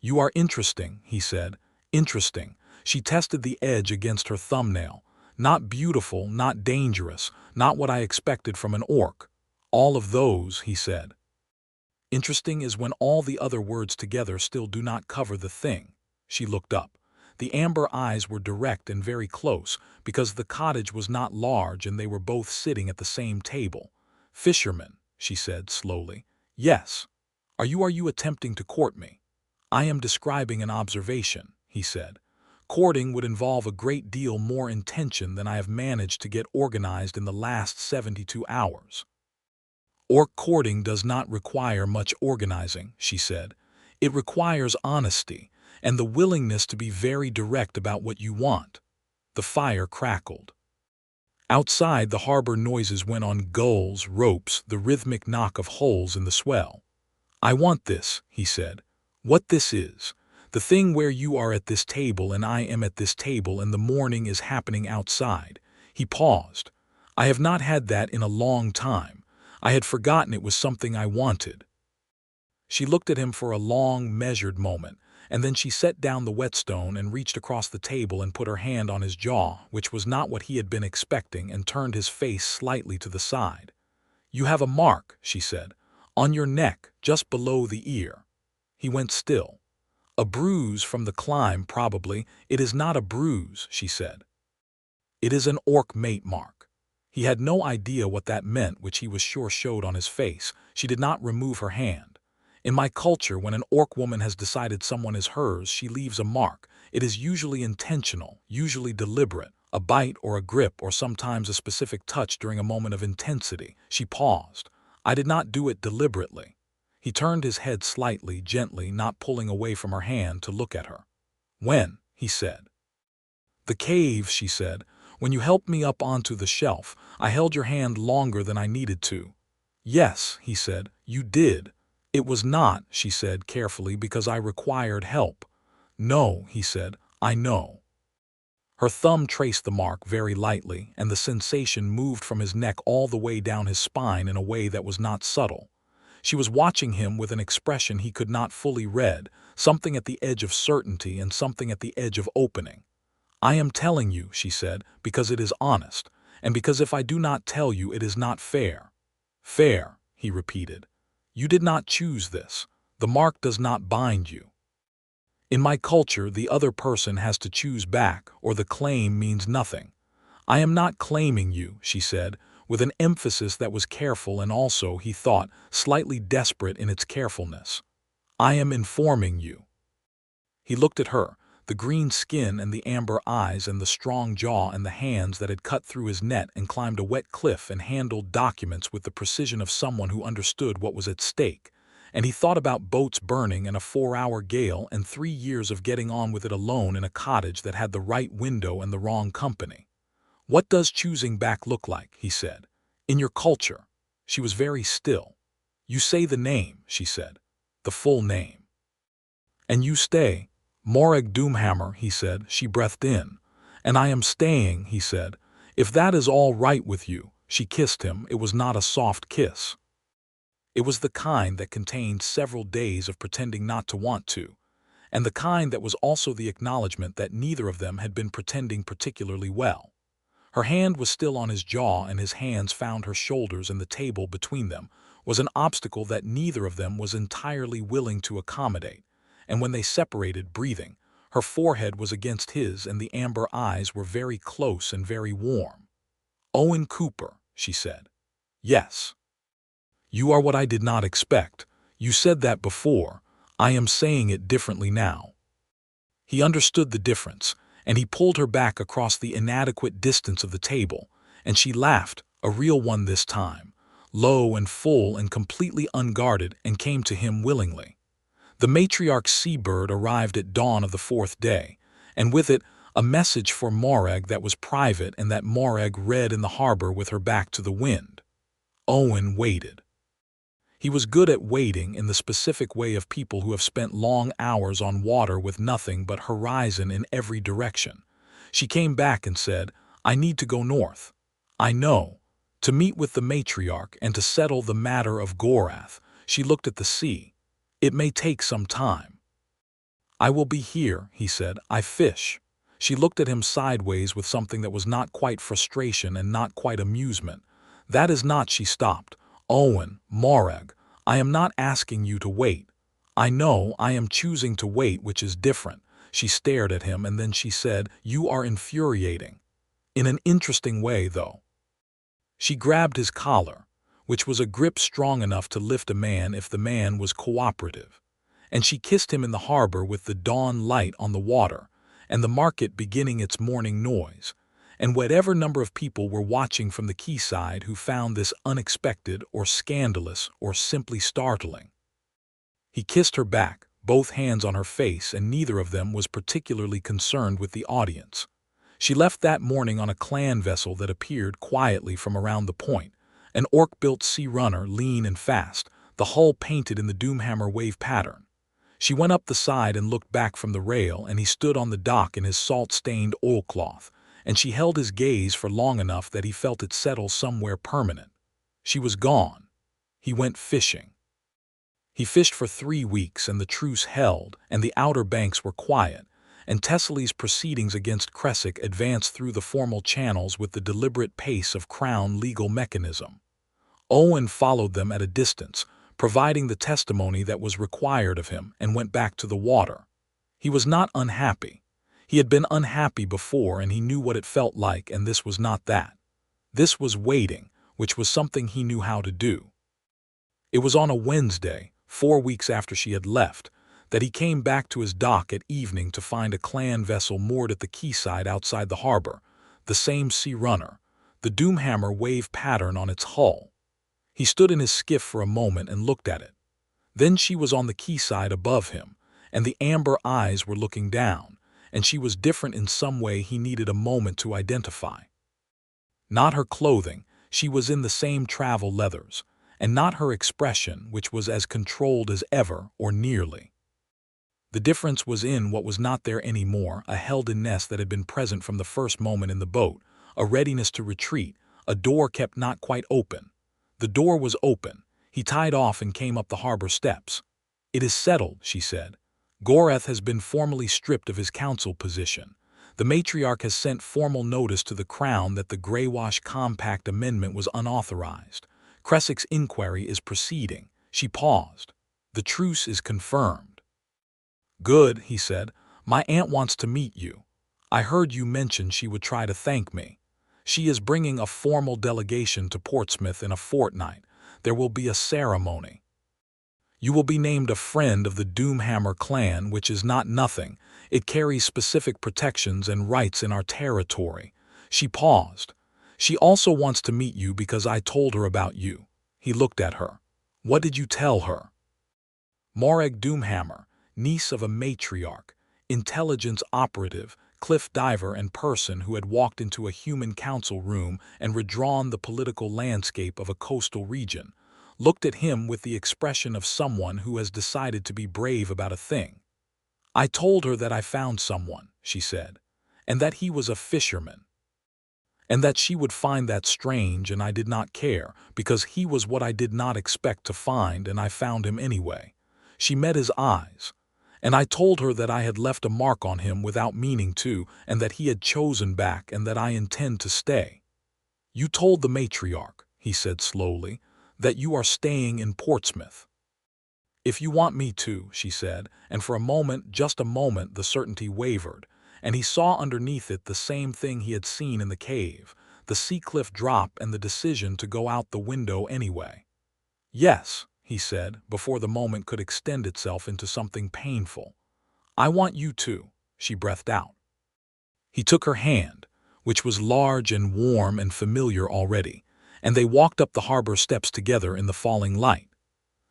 [SPEAKER 1] "You are interesting," he said. "Interesting." She tested the edge against her thumbnail. "Not beautiful, not dangerous, not what I expected from an orc. All of those," he said. "Interesting is when all the other words together still do not cover the thing." She looked up. The amber eyes were direct and very close, because the cottage was not large and they were both sitting at the same table. "Fisherman," she said slowly. Yes. Are you attempting to court me? I am describing an observation, he said. Courting would involve a great deal more intention than I have managed to get organized in the last 72 hours. Orc courting does not require much organizing, she said. It requires honesty and the willingness to be very direct about what you want. The fire crackled. Outside, the harbor noises went on: gulls, ropes, the rhythmic knock of hulls in the swell. I want this, he said. What this is. The thing where you are at this table and I am at this table and the morning is happening outside. He paused. I have not had that in a long time. I had forgotten it was something I wanted. She looked at him for a long, measured moment, and then she set down the whetstone and reached across the table and put her hand on his jaw, which was not what he had been expecting, and turned his face slightly to the side. You have a mark, she said, on your neck, just below the ear. He went still. A bruise from the climb, probably. It is not a bruise, she said. It is an orc mate mark. He had no idea what that meant, which he was sure showed on his face. She did not remove her hand. In my culture, when an orc woman has decided someone is hers, she leaves a mark. It is usually intentional, usually deliberate, a bite or a grip or sometimes a specific touch during a moment of intensity. She paused. I did not do it deliberately. He turned his head slightly, gently, not pulling away from her hand, to look at her. When? He said. The cave, she said. When you helped me up onto the shelf, I held your hand longer than I needed to. Yes, he said, you did. It was not, she said carefully, because I required help. No, he said, I know. Her thumb traced the mark very lightly, and the sensation moved from his neck all the way down his spine in a way that was not subtle. She was watching him with an expression he could not fully read, something at the edge of certainty and something at the edge of opening. I am telling you, she said, because it is honest, and because if I do not tell you, it is not fair. Fair, he repeated. You did not choose this. The mark does not bind you. In my culture, the other person has to choose back, or the claim means nothing. I am not claiming you, she said, with an emphasis that was careful and also, he thought, slightly desperate in its carefulness. I am informing you. He looked at her, the green skin and the amber eyes and the strong jaw and the hands that had cut through his net and climbed a wet cliff and handled documents with the precision of someone who understood what was at stake. And he thought about boats burning and a 4-hour gale and 3 years of getting on with it alone in a cottage that had the right window and the wrong company. What does choosing back look like, he said. In your culture. She was very still. You say the name, she said. The full name. And you stay. Morag Doomhammer, he said. She breathed in. And I am staying, he said. If that is all right with you. She kissed him. It was not a soft kiss. It was the kind that contained several days of pretending not to want to, and the kind that was also the acknowledgement that neither of them had been pretending particularly well. Her hand was still on his jaw and his hands found her shoulders, and the table between them was an obstacle that neither of them was entirely willing to accommodate. And when they separated, breathing, her forehead was against his and the amber eyes were very close and very warm. Owen Cooper, she said. Yes. You are what I did not expect. You said that before. I am saying it differently now. He understood the difference, and he pulled her back across the inadequate distance of the table, and she laughed, a real one this time, low and full and completely unguarded, and came to him willingly. The matriarch's seabird arrived at dawn of the 4th day, and with it a message for Morag that was private and that Morag read in the harbor with her back to the wind. Owen waited. He was good at waiting in the specific way of people who have spent long hours on water with nothing but horizon in every direction. She came back and said, I need to go north. I know. To meet with the matriarch and to settle the matter of Gorath. She looked at the sea. It may take some time. I will be here, he said. I fish. She looked at him sideways with something that was not quite frustration and not quite amusement. That is not, she stopped. Owen, Morag, I am not asking you to wait. I know I am choosing to wait, which is different. She stared at him and then she said, you are infuriating. In an interesting way, though. She grabbed his collar. which was a grip strong enough to lift a man if the man was cooperative. And she kissed him in the harbor with the dawn light on the water, and the market beginning its morning noise, and whatever number of people were watching from the quayside who found this unexpected or scandalous or simply startling. He kissed her back, both hands on her face, and neither of them was particularly concerned with the audience. She left that morning on a clan vessel that appeared quietly from around the point, an orc-built sea runner, lean and fast, the hull painted in the Doomhammer wave pattern. She went up the side and looked back from the rail, and he stood on the dock in his salt-stained oilcloth, and she held his gaze for long enough that he felt it settle somewhere permanent. She was gone. He went fishing. He fished for 3 weeks, and the truce held, and the Outer Banks were quiet, and Thessaly's proceedings against Crescent advanced through the formal channels with the deliberate pace of Crown legal mechanism. Owen followed them at a distance, providing the testimony that was required of him, and went back to the water. He was not unhappy. He had been unhappy before, and he knew what it felt like, and this was not that. This was waiting, which was something he knew how to do. It was on a Wednesday, 4 weeks after she had left, that he came back to his dock at evening to find a clan vessel moored at the quayside outside the harbor, the same sea runner, the Doomhammer wave pattern on its hull. He stood in his skiff for a moment and looked at it. Then she was on the quayside above him, and the amber eyes were looking down, and she was different in some way he needed a moment to identify. Not her clothing, she was in the same travel leathers, and not her expression, which was as controlled as ever, or nearly. The difference was in what was not there anymore, a held-in-ness that had been present from the first moment in the boat, a readiness to retreat, a door kept not quite open. The door was open. He tied off and came up the harbor steps. "It is settled," she said. "Goreth has been formally stripped of his council position. The matriarch has sent formal notice to the Crown that the Greywash Compact amendment was unauthorized. Crescent's inquiry is proceeding." She paused. "The truce is confirmed." "Good," he said. "My aunt wants to meet you. I heard you mention she would try to thank me. She is bringing a formal delegation to Portsmouth in a fortnight. There will be a ceremony. You will be named a friend of the Doomhammer clan, which is not nothing. It carries specific protections and rights in our territory." She paused. "She also wants to meet you because I told her about you." He looked at her. "What did you tell her?" Morag Doomhammer, niece of a matriarch, intelligence operative, cliff diver and person who had walked into a human council room and redrawn the political landscape of a coastal region, looked at him with the expression of someone who has decided to be brave about a thing. "I told her that I found someone," she said, "and that he was a fisherman. And that she would find that strange, and I did not care, because he was what I did not expect to find, and I found him anyway." She met his eyes. "And I told her that I had left a mark on him without meaning to, and that he had chosen back, and that I intend to stay." "You told the matriarch," he said slowly, "that you are staying in Portsmouth." "If you want me to," she said, and for a moment, just a moment, the certainty wavered, and he saw underneath it the same thing he had seen in the cave, the sea cliff drop and the decision to go out the window anyway. "Yes," he said, before the moment could extend itself into something painful. "I want you to," she breathed out. He took her hand, which was large and warm and familiar already, and they walked up the harbor steps together in the falling light.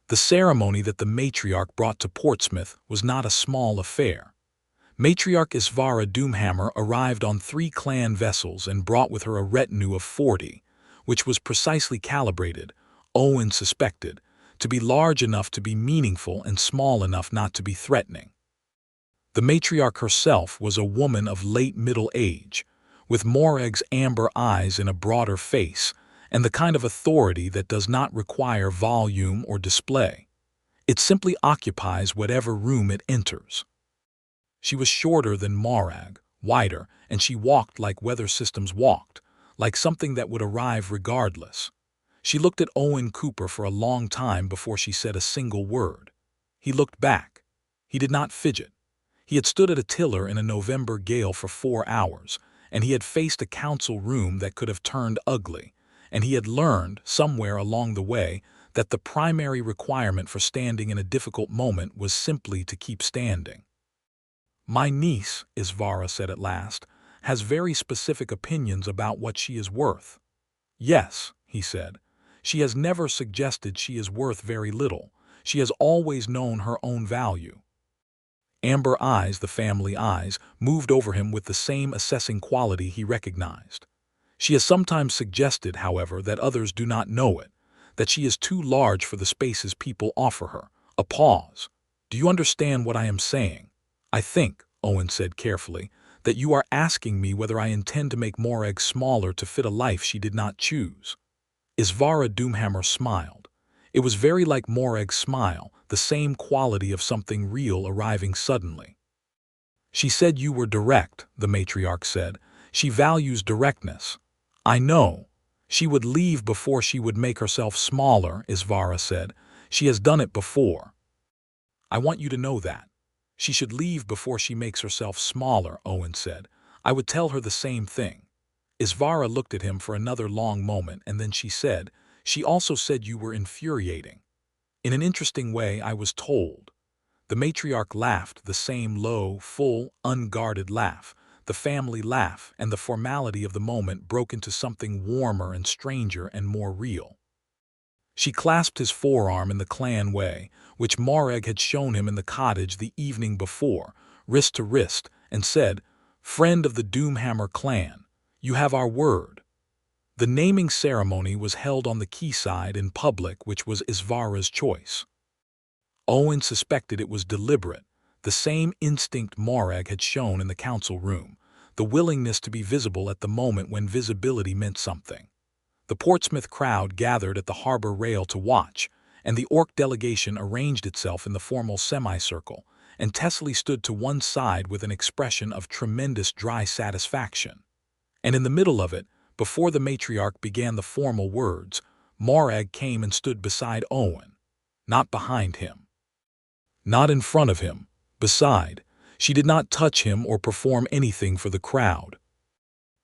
[SPEAKER 1] The ceremony that the matriarch brought to Portsmouth was not a small affair. Matriarch Isvara Doomhammer arrived on 3 clan vessels and brought with her a retinue of 40, which was precisely calibrated, Owen suspected, to be large enough to be meaningful and small enough not to be threatening. The matriarch herself was a woman of late middle age, with Morag's amber eyes in a broader face, and the kind of authority that does not require volume or display. It simply occupies whatever room it enters. She was shorter than Morag, wider, and she walked like weather systems walked, like something that would arrive regardless. She looked at Owen Cooper for a long time before she said a single word. He looked back. He did not fidget. He had stood at a tiller in a November gale for 4 hours, and he had faced a council room that could have turned ugly, and he had learned, somewhere along the way, that the primary requirement for standing in a difficult moment was simply to keep standing. "My niece," Isvara said at last, "has very specific opinions about what she is worth." "Yes," he said. "She has never suggested she is worth very little. She has always known her own value." Amber eyes, the family eyes, moved over him with the same assessing quality he recognized. "She has sometimes suggested, however, that others do not know it, that she is too large for the spaces people offer her." A pause. "Do you understand what I am saying?" "I think," Owen said carefully, "that you are asking me whether I intend to make Morag smaller to fit a life she did not choose." Isvara Doomhammer smiled. It was very like Morag's smile, the same quality of something real arriving suddenly. "She said you were direct," the matriarch said. "She values directness." "I know. She would leave before she would make herself smaller," Isvara said. "She has done it before." "I want you to know that. She should leave before she makes herself smaller," Owen said. "I would tell her the same thing." Isvara looked at him for another long moment, and then she said, "She also said you were infuriating." "In an interesting way, I was told." The matriarch laughed, the same low, full, unguarded laugh, the family laugh, and the formality of the moment broke into something warmer and stranger and more real. She clasped his forearm in the clan way, which Morag had shown him in the cottage the evening before, wrist to wrist, and said, "Friend of the Doomhammer clan, you have our word." The naming ceremony was held on the quayside in public, which was Isvara's choice. Owen suspected it was deliberate, the same instinct Morag had shown in the council room, the willingness to be visible at the moment when visibility meant something. The Portsmouth crowd gathered at the harbor rail to watch, and the Orc delegation arranged itself in the formal semicircle, and Tesley stood to one side with an expression of tremendous dry satisfaction. And in the middle of it, before the matriarch began the formal words, Morag came and stood beside Owen, not behind him. Not in front of him, beside. She did not touch him or perform anything for the crowd.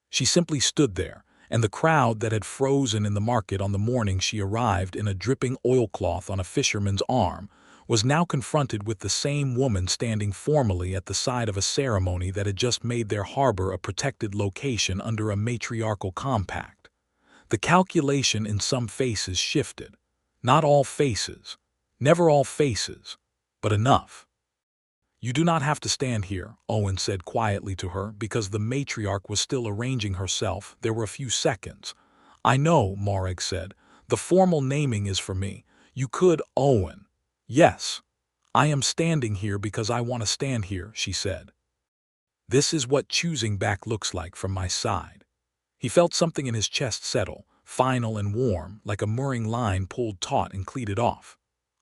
[SPEAKER 1] She simply stood there, and the crowd that had frozen in the market on the morning she arrived in a dripping oilcloth on a fisherman's arm was now confronted with the same woman standing formally at the side of a ceremony that had just made their harbor a protected location under a matriarchal compact. The calculation in some faces shifted. Not all faces, never all faces, but enough. "You do not have to stand here," Owen said quietly to her, because the matriarch was still arranging herself. There were a few seconds. "I know," Morag said. "The formal naming is for me. You could, Owen." "Yes. I am standing here because I want to stand here," she said. "This is what choosing back looks like from my side." He felt something in his chest settle, final and warm, like a mooring line pulled taut and cleated off.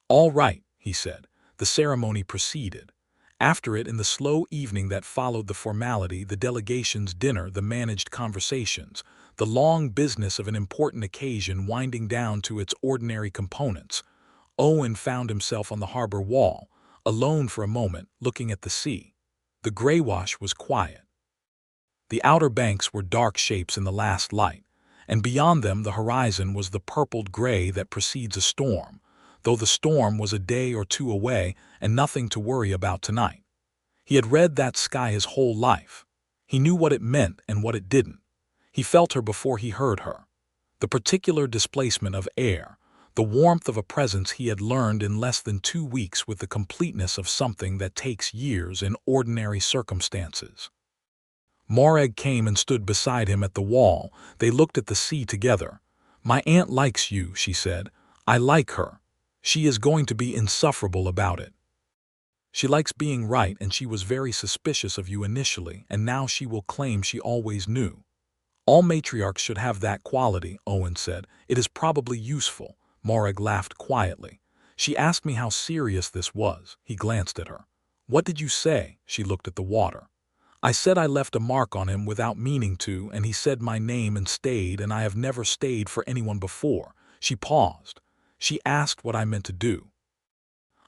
[SPEAKER 1] "All right," he said. The ceremony proceeded. After it, in the slow evening that followed the formality, the delegation's dinner, the managed conversations, the long business of an important occasion winding down to its ordinary components, Owen found himself on the harbor wall, alone for a moment, looking at the sea. The Greywash was quiet. The outer banks were dark shapes in the last light, and beyond them the horizon was the purpled gray that precedes a storm, though the storm was a day or two away and nothing to worry about tonight. He had read that sky his whole life. He knew what it meant and what it didn't. He felt her before he heard her. The particular displacement of air, the warmth of a presence he had learned in less than 2 weeks with the completeness of something that takes years in ordinary circumstances. Morag came and stood beside him at the wall. They looked at the sea together. "My aunt likes you," she said. "I like her. She is going to be insufferable about it. She likes being right, and she was very suspicious of you initially, and now she will claim she always knew." "All matriarchs should have that quality," Owen said. "It is probably useful." Morag laughed quietly. "She asked me how serious this was." He glanced at her. "What did you say?" She looked at the water. "I said I left a mark on him without meaning to, and he said my name and stayed, and I have never stayed for anyone before." She paused. "She asked what I meant to do.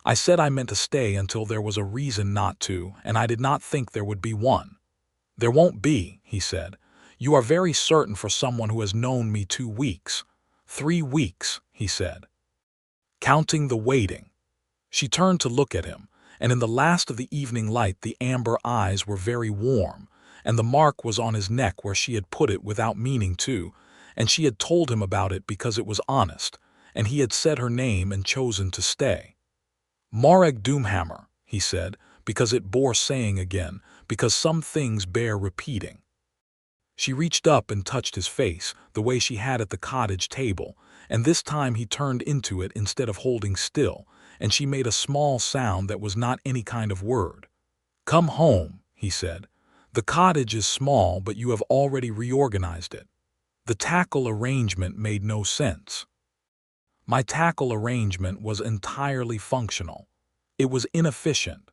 [SPEAKER 1] I said I meant to stay until there was a reason not to, and I did not think there would be one." "There won't be," he said. "You are very certain for someone who has known me 2 weeks." "3 weeks," he said. "Counting the waiting." She turned to look at him, and in the last of the evening light the amber eyes were very warm, and the mark was on his neck where she had put it without meaning to, and she had told him about it because it was honest, and he had said her name and chosen to stay. "Morag Doomhammer," he said, because it bore saying again, because some things bear repeating. She reached up and touched his face, the way she had at the cottage table, and this time he turned into it instead of holding still, and she made a small sound that was not any kind of word. "Come home," he said. "The cottage is small, but you have already reorganized it." The tackle arrangement made no sense. My tackle arrangement was entirely functional. It was inefficient.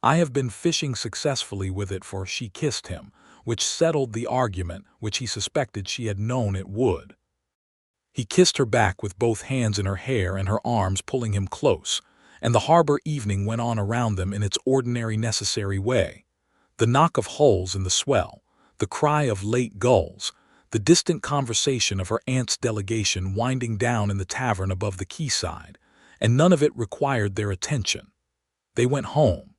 [SPEAKER 1] I have been fishing successfully with it for she kissed him, which settled the argument which he suspected she had known it would. He kissed her back with both hands in her hair and her arms pulling him close, and the harbor evening went on around them in its ordinary necessary way. The knock of hulls in the swell, the cry of late gulls, the distant conversation of her aunt's delegation winding down in the tavern above the quayside, and none of it required their attention. They went home.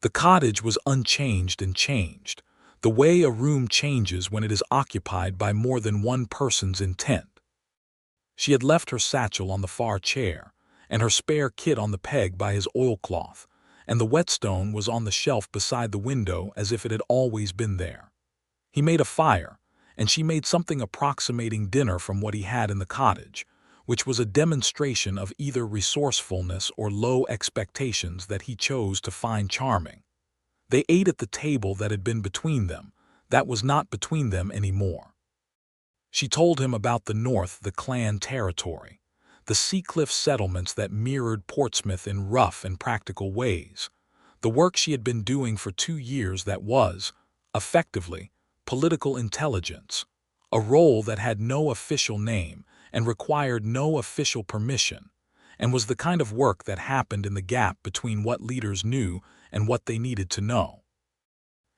[SPEAKER 1] The cottage was unchanged and changed, the way a room changes when it is occupied by more than one person's intent. She had left her satchel on the far chair, and her spare kit on the peg by his oilcloth, and the whetstone was on the shelf beside the window as if it had always been there. He made a fire, and she made something approximating dinner from what he had in the cottage, which was a demonstration of either resourcefulness or low expectations that he chose to find charming. They ate at the table that had been between them, that was not between them anymore. She told him about the North, the clan territory, the Seacliff settlements that mirrored Portsmouth in rough and practical ways, the work she had been doing for 2 years that was, effectively, political intelligence, a role that had no official name and required no official permission, and was the kind of work that happened in the gap between what leaders knew and what they needed to know.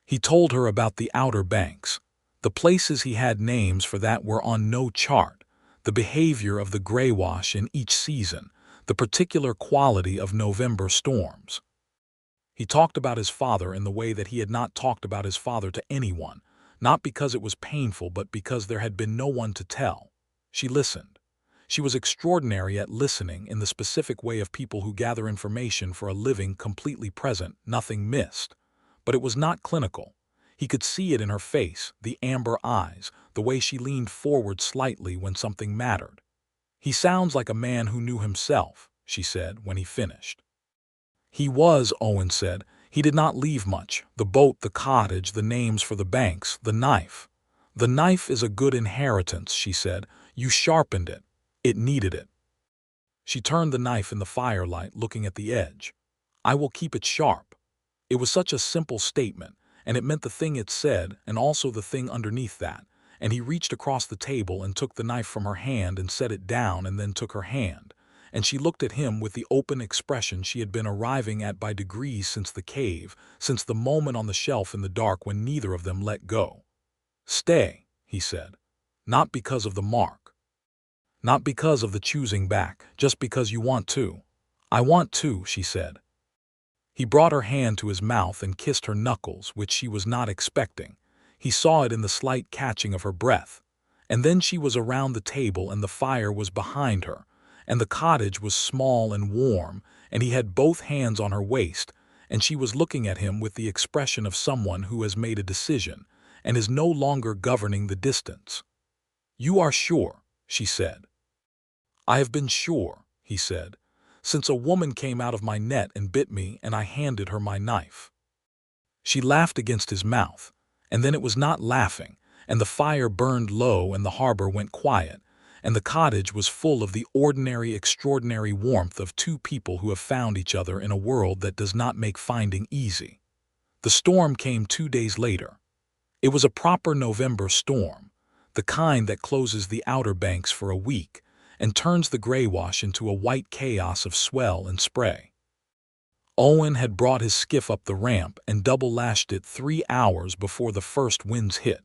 [SPEAKER 1] He told her about the Outer Banks, the places he had names for that were on no chart, the behavior of the Greywash in each season, the particular quality of November storms. He talked about his father in the way that he had not talked about his father to anyone, not because it was painful but because there had been no one to tell. She listened. She was extraordinary at listening in the specific way of people who gather information for a living, completely present, nothing missed. But it was not clinical. He could see it in her face, the amber eyes, the way she leaned forward slightly when something mattered. "He sounds like a man who knew himself," she said when he finished. "He was," Owen said. "He did not leave much. The boat, the cottage, the names for the banks, the knife." "The knife is a good inheritance," she said. "You sharpened it. It needed it." She turned the knife in the firelight, looking at the edge. "I will keep it sharp." It was such a simple statement, and it meant the thing it said and also the thing underneath that, and he reached across the table and took the knife from her hand and set it down and then took her hand, and she looked at him with the open expression she had been arriving at by degrees since the cave, since the moment on the shelf in the dark when neither of them let go. "Stay," he said. "Not because of the mark. Not because of the choosing back, just because you want to." "I want to," she said. He brought her hand to his mouth and kissed her knuckles, which she was not expecting. He saw it in the slight catching of her breath. And then she was around the table and the fire was behind her, and the cottage was small and warm, and he had both hands on her waist, and she was looking at him with the expression of someone who has made a decision and is no longer governing the distance. "You are sure," she said. "I have been sure," he said, "since a woman came out of my net and bit me and I handed her my knife." She laughed against his mouth, and then it was not laughing, and the fire burned low and the harbor went quiet, and the cottage was full of the ordinary, extraordinary warmth of two people who have found each other in a world that does not make finding easy. The storm came 2 days later. It was a proper November storm, the kind that closes the Outer Banks for a week and turns the Greywash into a white chaos of swell and spray. Owen had brought his skiff up the ramp and double-lashed it 3 hours before the first winds hit,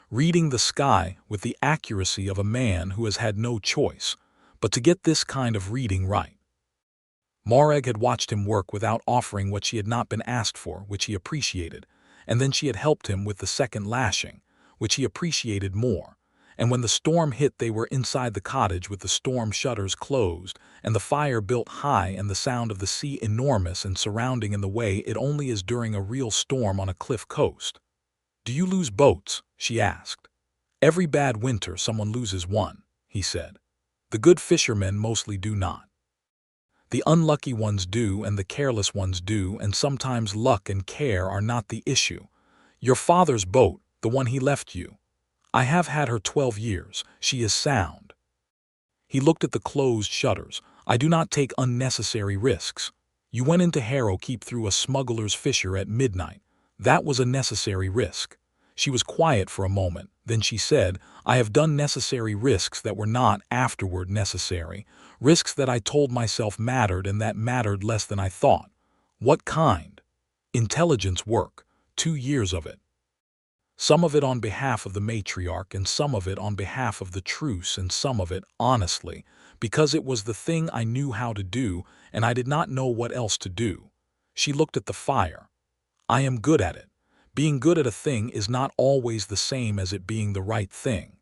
[SPEAKER 1] reading the sky with the accuracy of a man who has had no choice but to get this kind of reading right. Morag had watched him work without offering what she had not been asked for, which he appreciated, and then she had helped him with the second lashing, which he appreciated more. And when the storm hit, they were inside the cottage with the storm shutters closed and the fire built high and the sound of the sea enormous and surrounding in the way it only is during a real storm on a cliff coast. "Do you lose boats?" she asked. "Every bad winter someone loses one," he said. "The good fishermen mostly do not. The unlucky ones do, and the careless ones do, and sometimes luck and care are not the issue. Your father's boat, the one he left you. I have had her 12 years. She is sound." He looked at the closed shutters. "I do not take unnecessary risks. You went into Harrow Keep through a smuggler's fissure at midnight. That was a necessary risk." She was quiet for a moment. Then she said, "I have done necessary risks that were not afterward necessary, risks that I told myself mattered and that mattered less than I thought." "What kind?" "Intelligence work. 2 years of it. Some of it on behalf of the matriarch and some of it on behalf of the truce and some of it, honestly, because it was the thing I knew how to do and I did not know what else to do." She looked at the fire. "I am good at it. Being good at a thing is not always the same as it being the right thing."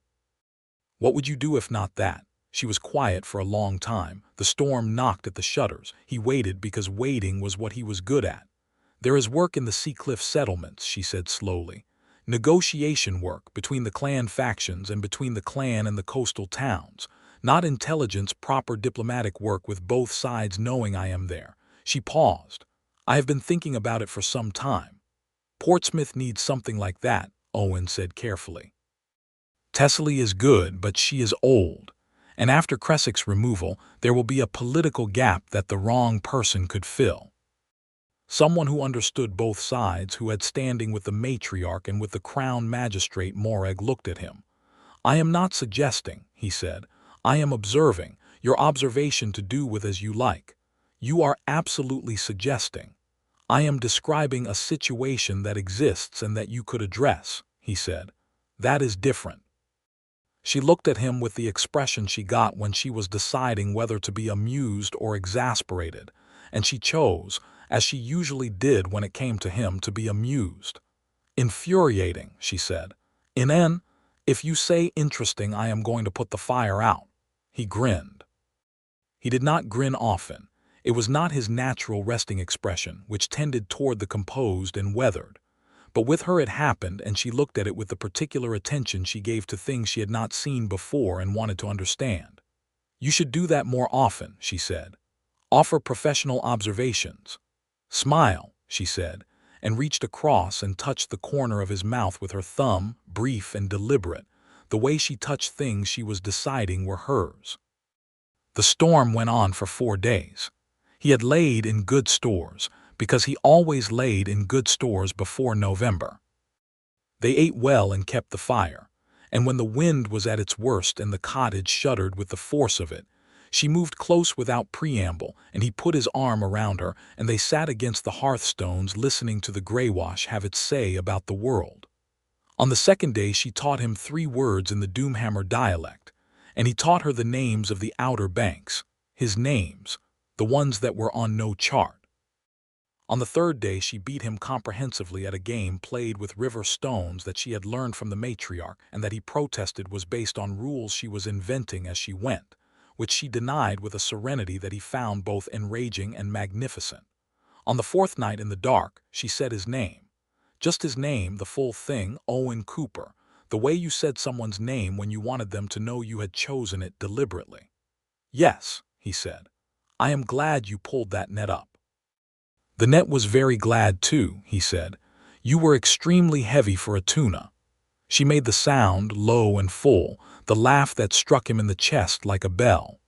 [SPEAKER 1] "What would you do if not that?" She was quiet for a long time. The storm knocked at the shutters. He waited because waiting was what he was good at. "There is work in the Seacliff settlements," she said slowly. "Negotiation work between the clan factions and between the clan and the coastal towns. Not intelligence, proper diplomatic work with both sides knowing I am there." She paused. "I have been thinking about it for some time." "Portsmouth needs something like that," Owen said carefully. "Thessaly is good, but she is old. And after Creswick's removal, there will be a political gap that the wrong person could fill. Someone who understood both sides, who had standing with the matriarch and with the crown magistrate." Morag looked at him. "I am not suggesting," he said. "I am observing. Your observation to do with as you like. You are absolutely suggesting. I am describing a situation that exists and that you could address," he said. "That is different." She looked at him with the expression she got when she was deciding whether to be amused or exasperated, and she chose, as she usually did when it came to him, to be amused. "Infuriating," she said. If you say interesting, I am going to put the fire out." He grinned. He did not grin often. It was not his natural resting expression, which tended toward the composed and weathered. But with her it happened, and she looked at it with the particular attention she gave to things she had not seen before and wanted to understand. "You should do that more often," she said. "Offer professional observations." "Smile," she said, and reached across and touched the corner of his mouth with her thumb, brief and deliberate. The way she touched things she was deciding were hers. The storm went on for 4 days. He had laid in good stores, because he always laid in good stores before November. They ate well and kept the fire, and when the wind was at its worst and the cottage shuddered with the force of it, she moved close without preamble, and he put his arm around her, and they sat against the hearthstones listening to the Greywash have its say about the world. On the second day she taught him 3 words in the Doomhammer dialect, and he taught her the names of the Outer Banks, his names, the ones that were on no chart. On the third day she beat him comprehensively at a game played with river stones that she had learned from the matriarch and that he protested was based on rules she was inventing as she went, which she denied with a serenity that he found both enraging and magnificent. On the 4th night in the dark, she said his name. Just his name, the full thing, Owen Cooper, the way you said someone's name when you wanted them to know you had chosen it deliberately. "Yes," he said. "I am glad you pulled that net up." "The net was very glad too," he said. "You were extremely heavy for a tuna." She made the sound, low and full, the laugh that struck him in the chest like a bell.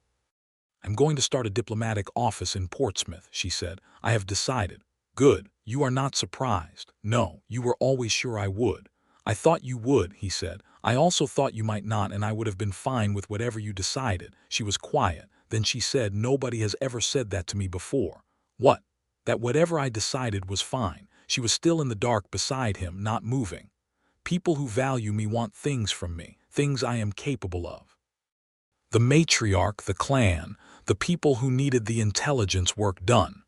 [SPEAKER 1] "I'm going to start a diplomatic office in Portsmouth," she said. "I have decided." "Good. You are not surprised." "No, you were always sure I would." "I thought you would," he said. "I also thought you might not, and I would have been fine with whatever you decided." She was quiet. Then she said, "Nobody has ever said that to me before." "What?" "That whatever I decided was fine." She was still in the dark beside him, not moving. People who value me want things from me, things I am capable of. The matriarch, the clan, the people who needed the intelligence work done.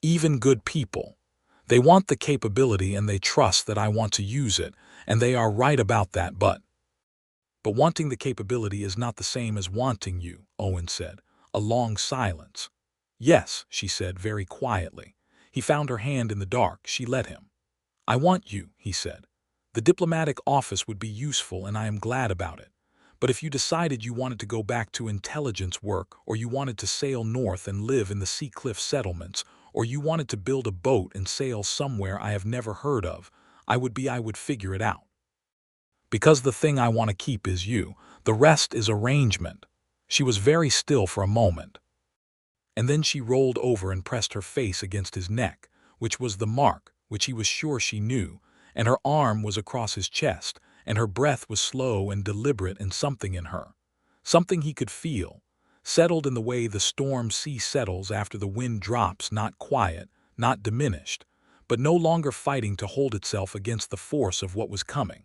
[SPEAKER 1] Even good people. They want the capability and they trust that I want to use it, and they are right about that, but wanting the capability is not the same as wanting you, Owen said. A long silence. Yes, she said very quietly. He found her hand in the dark. She let him. I want you, he said. The diplomatic office would be useful and I am glad about it. But if you decided you wanted to go back to intelligence work, or you wanted to sail north and live in the Sea Cliff settlements, or you wanted to build a boat and sail somewhere I have never heard of, I would figure it out. Because the thing I want to keep is you. The rest is arrangement. She was very still for a moment. And then she rolled over and pressed her face against his neck, which was the mark, which he was sure she knew, and her arm was across his chest, and her breath was slow and deliberate, and something in her, something he could feel, settled in the way the storm sea settles after the wind drops, not quiet, not diminished, but no longer fighting to hold itself against the force of what was coming.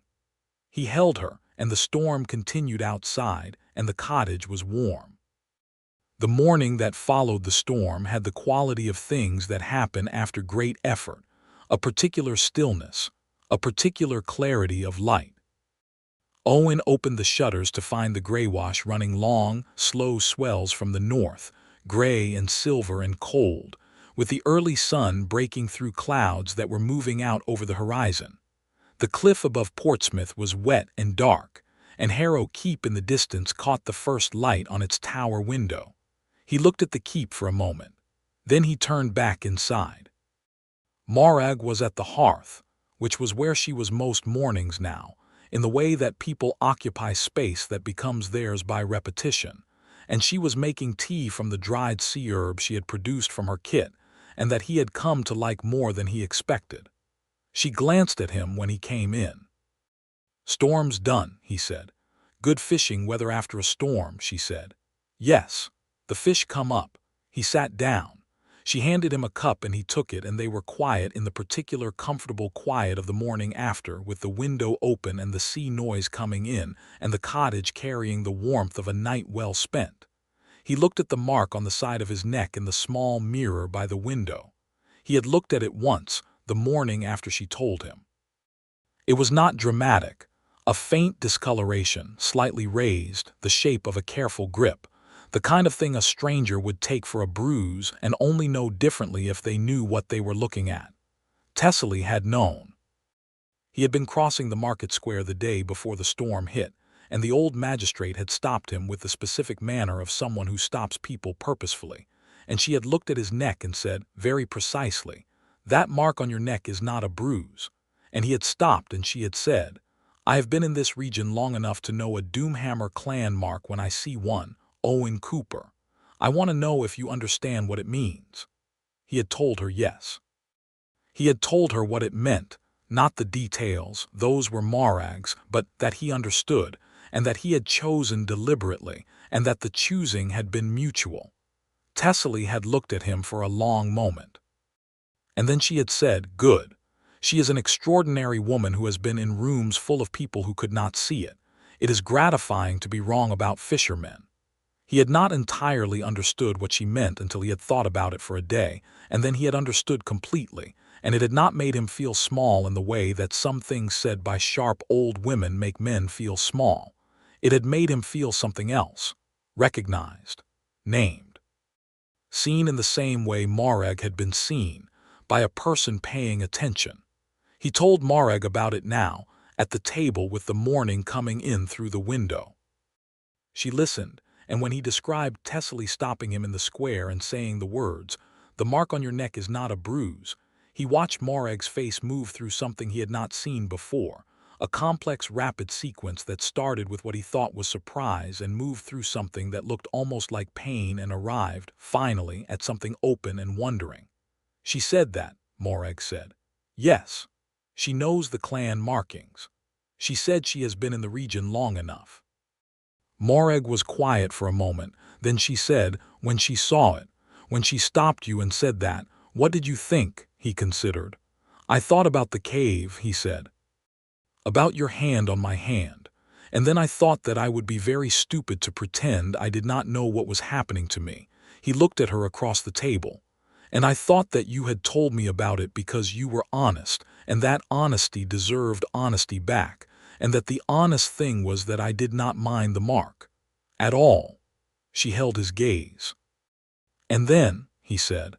[SPEAKER 1] He held her, and the storm continued outside, and the cottage was warm. The morning that followed the storm had the quality of things that happen after great effort, a particular stillness, a particular clarity of light. Owen opened the shutters to find the Greywash running long, slow swells from the north, gray and silver and cold, with the early sun breaking through clouds that were moving out over the horizon. The cliff above Portsmouth was wet and dark, and Harrow Keep in the distance caught the first light on its tower window. He looked at the keep for a moment. Then he turned back inside. Morag was at the hearth, which was where she was most mornings now, in the way that people occupy space that becomes theirs by repetition, and she was making tea from the dried sea herbs she had produced from her kit, and that he had come to like more than he expected. She glanced at him when he came in. Storm's done, he said. Good fishing weather after a storm, she said. Yes. The fish come up. He sat down. She handed him a cup and he took it, and they were quiet in the particular comfortable quiet of the morning after, with the window open and the sea noise coming in, and the cottage carrying the warmth of a night well spent. He looked at the mark on the side of his neck in the small mirror by the window. He had looked at it once, the morning after she told him. It was not dramatic. A faint discoloration, slightly raised, the shape of a careful grip, the kind of thing a stranger would take for a bruise and only know differently if they knew what they were looking at. Thessaly had known. He had been crossing the market square the day before the storm hit, and the old magistrate had stopped him with the specific manner of someone who stops people purposefully, and she had looked at his neck and said, very precisely, "That mark on your neck is not a bruise." And he had stopped and she had said, "I have been in this region long enough to know a Doomhammer clan mark when I see one, Owen Cooper. I want to know if you understand what it means." He had told her yes. He had told her what it meant, not the details, those were Morag's, but that he understood, and that he had chosen deliberately, and that the choosing had been mutual. Thessaly had looked at him for a long moment. And then she had said, "Good. She is an extraordinary woman who has been in rooms full of people who could not see it. It is gratifying to be wrong about fishermen." He had not entirely understood what she meant until he had thought about it for a day, and then he had understood completely, and it had not made him feel small in the way that some things said by sharp old women make men feel small. It had made him feel something else, recognized, named. Seen in the same way Morag had been seen, by a person paying attention. He told Morag about it now, at the table with the morning coming in through the window. She listened, and when he described Thessaly stopping him in the square and saying the words, "The mark on your neck is not a bruise," he watched Morag's face move through something he had not seen before, a complex rapid sequence that started with what he thought was surprise and moved through something that looked almost like pain and arrived, finally, at something open and wondering. "She said that," Morag said. "Yes. She knows the clan markings. She said she has been in the region long enough." Morag was quiet for a moment, then she said, "When she saw it, when she stopped you and said that, what did you think?" He considered. "I thought about the cave," he said. About your hand on my hand. And then I thought that I would be very stupid to pretend I did not know what was happening to me. He looked at her across the table. And I thought that you had told me about it because you were honest, and that honesty deserved honesty back, and that the honest thing was that I did not mind the mark. At all. She held his gaze. And then, he said,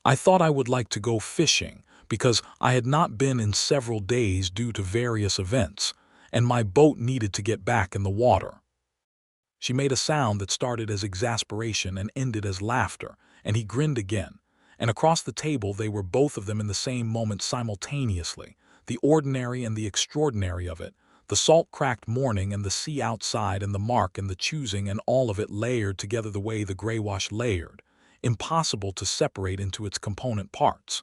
[SPEAKER 1] I thought I would like to go fishing, because I had not been in several days due to various events, and my boat needed to get back in the water. She made a sound that started as exasperation and ended as laughter, and he grinned again. And across the table they were both of them in the same moment simultaneously, the ordinary and the extraordinary of it, the salt-cracked morning and the sea outside and the mark and the choosing and all of it layered together the way the Greywash layered, impossible to separate into its component parts.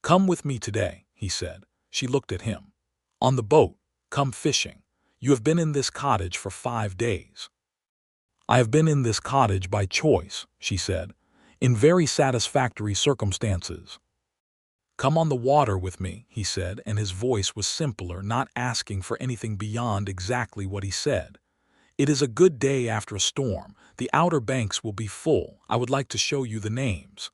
[SPEAKER 1] Come with me today, he said. She looked at him. On the boat, come fishing. You have been in this cottage for 5 days. I have been in this cottage by choice, she said, in very satisfactory circumstances. Come on the water with me, he said, and his voice was simpler, not asking for anything beyond exactly what he said. It is a good day after a storm. The outer banks will be full. I would like to show you the names.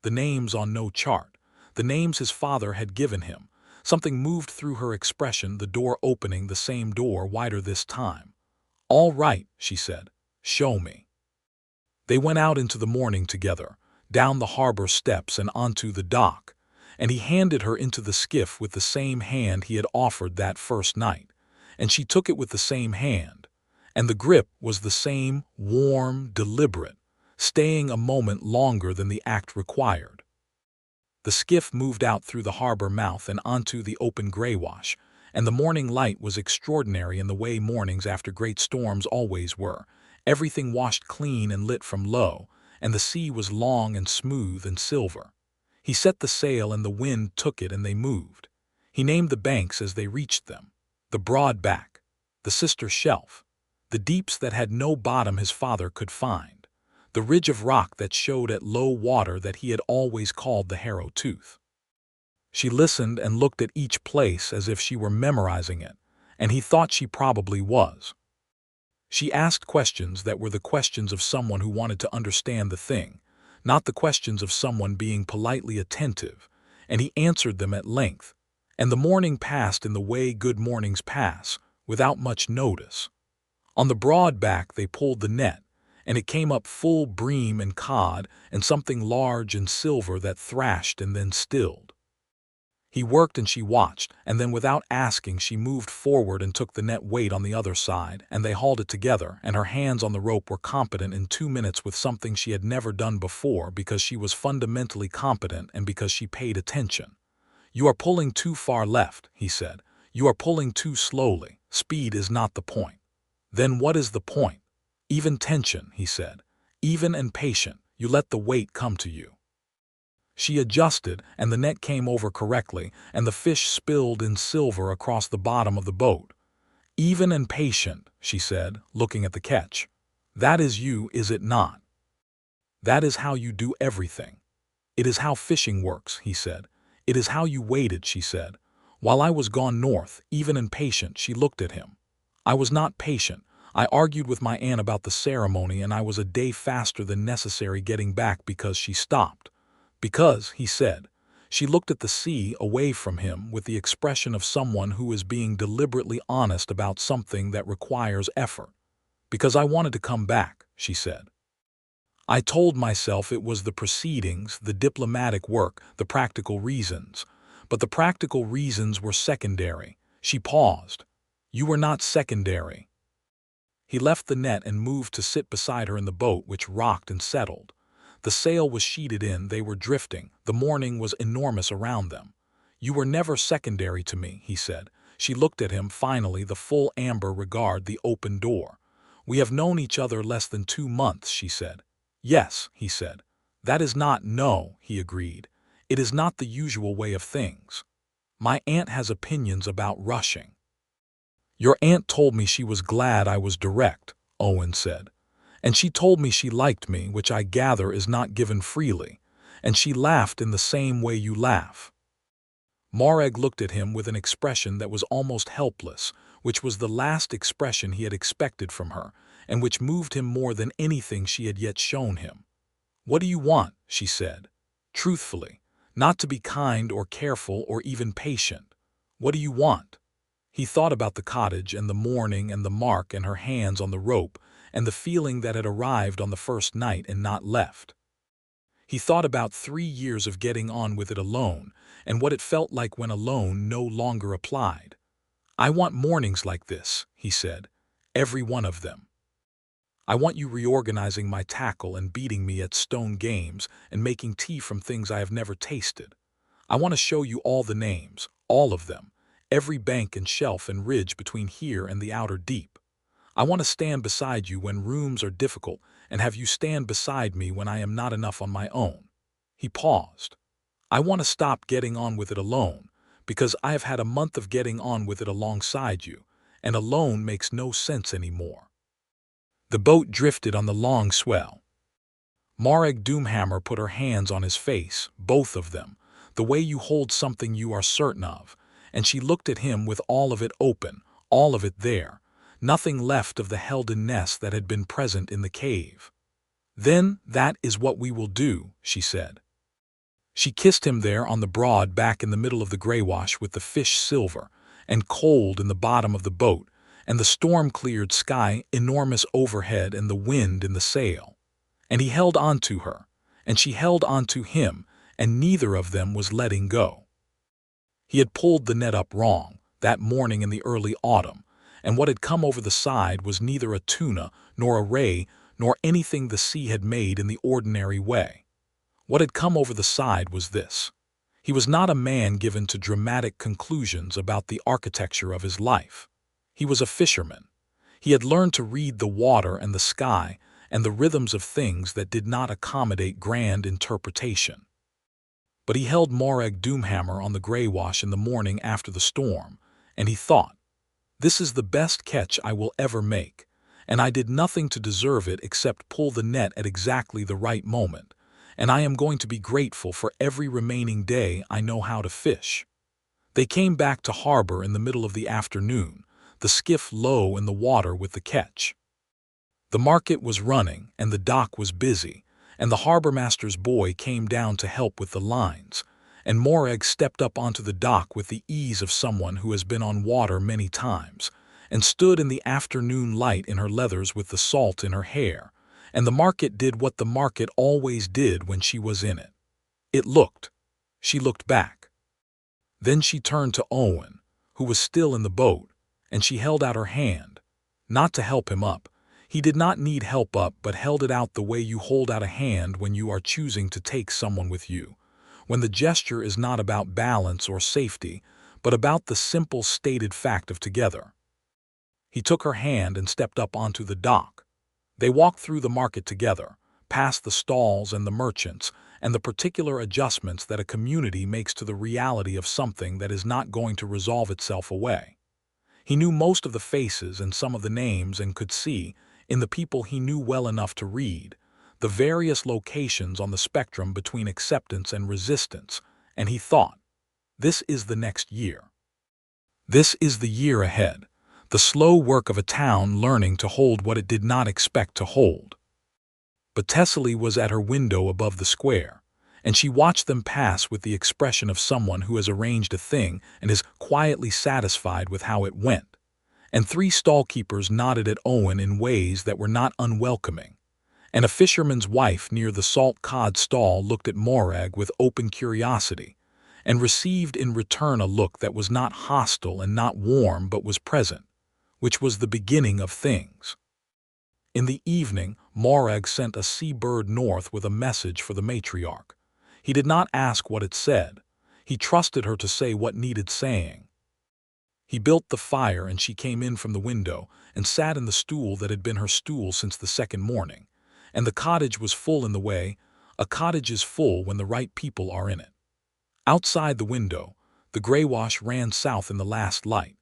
[SPEAKER 1] The names on no chart. The names his father had given him. Something moved through her expression, the door opening, the same door, wider this time. All right, she said. Show me. They went out into the morning together, down the harbor steps and onto the dock, and he handed her into the skiff with the same hand he had offered that first night, and she took it with the same hand, and the grip was the same, warm, deliberate, staying a moment longer than the act required. The skiff moved out through the harbor mouth and onto the open Greywash, and the morning light was extraordinary in the way mornings after great storms always were. Everything washed clean and lit from low, and the sea was long and smooth and silver. He set the sail and the wind took it and they moved. He named the banks as they reached them. The broad back, the sister shelf, the deeps that had no bottom his father could find, the ridge of rock that showed at low water that he had always called the Harrow Tooth. She listened and looked at each place as if she were memorizing it, and he thought she probably was. She asked questions that were the questions of someone who wanted to understand the thing, not the questions of someone being politely attentive, and he answered them at length, and the morning passed in the way good mornings pass, without much notice. On the broad back they pulled the net, and it came up full bream and cod and something large and silver that thrashed and then stilled. He worked and she watched, and then without asking she moved forward and took the net weight on the other side, and they hauled it together, and her hands on the rope were competent in 2 minutes with something she had never done before because she was fundamentally competent and because she paid attention. You are pulling too far left, he said. You are pulling too slowly. Speed is not the point. Then what is the point? Even tension, he said. Even and patient, you let the weight come to you. She adjusted, and the net came over correctly, and the fish spilled in silver across the bottom of the boat. Even and patient, she said, looking at the catch. That is you, is it not? That is how you do everything. It is how fishing works, he said. It is how you waited, she said. While I was gone north, even and patient, she looked at him. I was not patient. I argued with my aunt about the ceremony, and I was a day faster than necessary getting back because she stopped. Because, he said. She looked at the sea away from him with the expression of someone who is being deliberately honest about something that requires effort. Because I wanted to come back, she said. I told myself it was the proceedings, the diplomatic work, the practical reasons. But the practical reasons were secondary. She paused. You were not secondary. He left the net and moved to sit beside her in the boat, which rocked and settled. The sail was sheeted in, they were drifting, the morning was enormous around them. You were never secondary to me, he said. She looked at him, finally, the full amber regard, the open door. We have known each other less than 2 months, she said. Yes, he said. That is not, no, he agreed. It is not the usual way of things. My aunt has opinions about rushing. Your aunt told me she was glad I was direct, Owen said. And she told me she liked me, which I gather is not given freely, and she laughed in the same way you laugh. Morag looked at him with an expression that was almost helpless, which was the last expression he had expected from her, and which moved him more than anything she had yet shown him. "What do you want?" she said. "Truthfully, not to be kind or careful or even patient. What do you want?" He thought about the cottage and the morning and the mark and her hands on the rope and the feeling that had arrived on the first night and not left. He thought about 3 years of getting on with it alone and what it felt like when alone no longer applied. "I want mornings like this," he said. "Every one of them. I want you reorganizing my tackle and beating me at stone games and making tea from things I have never tasted. I want to show you all the names, all of them, every bank and shelf and ridge between here and the outer deep. I want to stand beside you when rooms are difficult and have you stand beside me when I am not enough on my own." He paused. "I want to stop getting on with it alone, because I have had a month of getting on with it alongside you, and alone makes no sense anymore." The boat drifted on the long swell. Morag Doomhammer put her hands on his face, both of them, the way you hold something you are certain of, and she looked at him with all of it open, all of it there, nothing left of the held-in-ness that had been present in the cave. "Then that is what we will do," she said. She kissed him there on the broad back in the middle of the Greywash with the fish silver and cold in the bottom of the boat, and the storm-cleared sky enormous overhead and the wind in the sail. And he held on to her, and she held on to him, and neither of them was letting go. He had pulled the net up wrong, that morning in the early autumn, and what had come over the side was neither a tuna, nor a ray, nor anything the sea had made in the ordinary way. What had come over the side was this. He was not a man given to dramatic conclusions about the architecture of his life. He was a fisherman. He had learned to read the water and the sky and the rhythms of things that did not accommodate grand interpretation. But he held Morag Doomhammer on the Greywash in the morning after the storm, and he thought, "This is the best catch I will ever make, and I did nothing to deserve it except pull the net at exactly the right moment, and I am going to be grateful for every remaining day I know how to fish." They came back to harbor in the middle of the afternoon, the skiff low in the water with the catch. The market was running, and the dock was busy, and the harbormaster's boy came down to help with the lines, and Morag stepped up onto the dock with the ease of someone who has been on water many times, and stood in the afternoon light in her leathers with the salt in her hair, and the market did what the market always did when she was in it. It looked. She looked back. Then she turned to Owen, who was still in the boat, and she held out her hand, not to help him up. He did not need help up, but held it out the way you hold out a hand when you are choosing to take someone with you, when the gesture is not about balance or safety, but about the simple stated fact of together. He took her hand and stepped up onto the dock. They walked through the market together, past the stalls and the merchants, and the particular adjustments that a community makes to the reality of something that is not going to resolve itself away. He knew most of the faces and some of the names and could see, in the people he knew well enough to read, the various locations on the spectrum between acceptance and resistance, and he thought, this is the next year. This is the year ahead, the slow work of a town learning to hold what it did not expect to hold. But Tessely was at her window above the square, and she watched them pass with the expression of someone who has arranged a thing and is quietly satisfied with how it went. And 3 stall-keepers nodded at Owen in ways that were not unwelcoming, and a fisherman's wife near the salt cod stall looked at Morag with open curiosity, and received in return a look that was not hostile and not warm but was present, which was the beginning of things. In the evening, Morag sent a sea-bird north with a message for the matriarch. He did not ask what it said. He trusted her to say what needed saying. He built the fire, and she came in from the window and sat in the stool that had been her stool since the second morning, and the cottage was full in the way a cottage is full when the right people are in it. Outside the window, the Greywash ran south in the last light,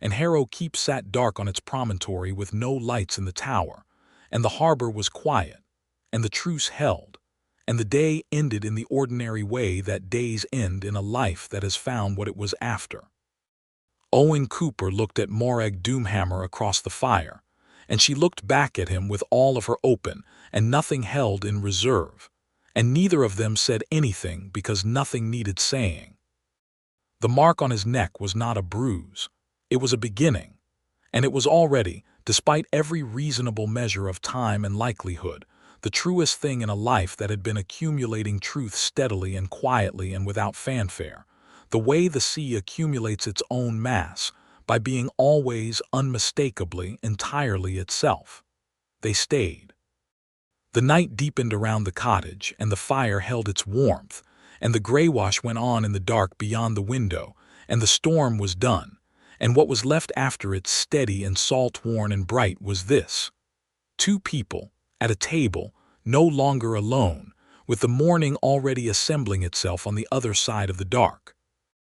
[SPEAKER 1] and Harrow Keep sat dark on its promontory with no lights in the tower, and the harbor was quiet, and the truce held, and the day ended in the ordinary way that days end in a life that has found what it was after. Owen Cooper looked at Morag Doomhammer across the fire, and she looked back at him with all of her open and nothing held in reserve, and neither of them said anything because nothing needed saying. The mark on his neck was not a bruise, it was a beginning, and it was already, despite every reasonable measure of time and likelihood, the truest thing in a life that had been accumulating truth steadily and quietly and without fanfare, the way the sea accumulates its own mass, by being always, unmistakably, entirely itself. They stayed. The night deepened around the cottage, and the fire held its warmth, and the greywash went on in the dark beyond the window, and the storm was done, and what was left after it steady and salt-worn and bright was this: two people, at a table, no longer alone, with the morning already assembling itself on the other side of the dark.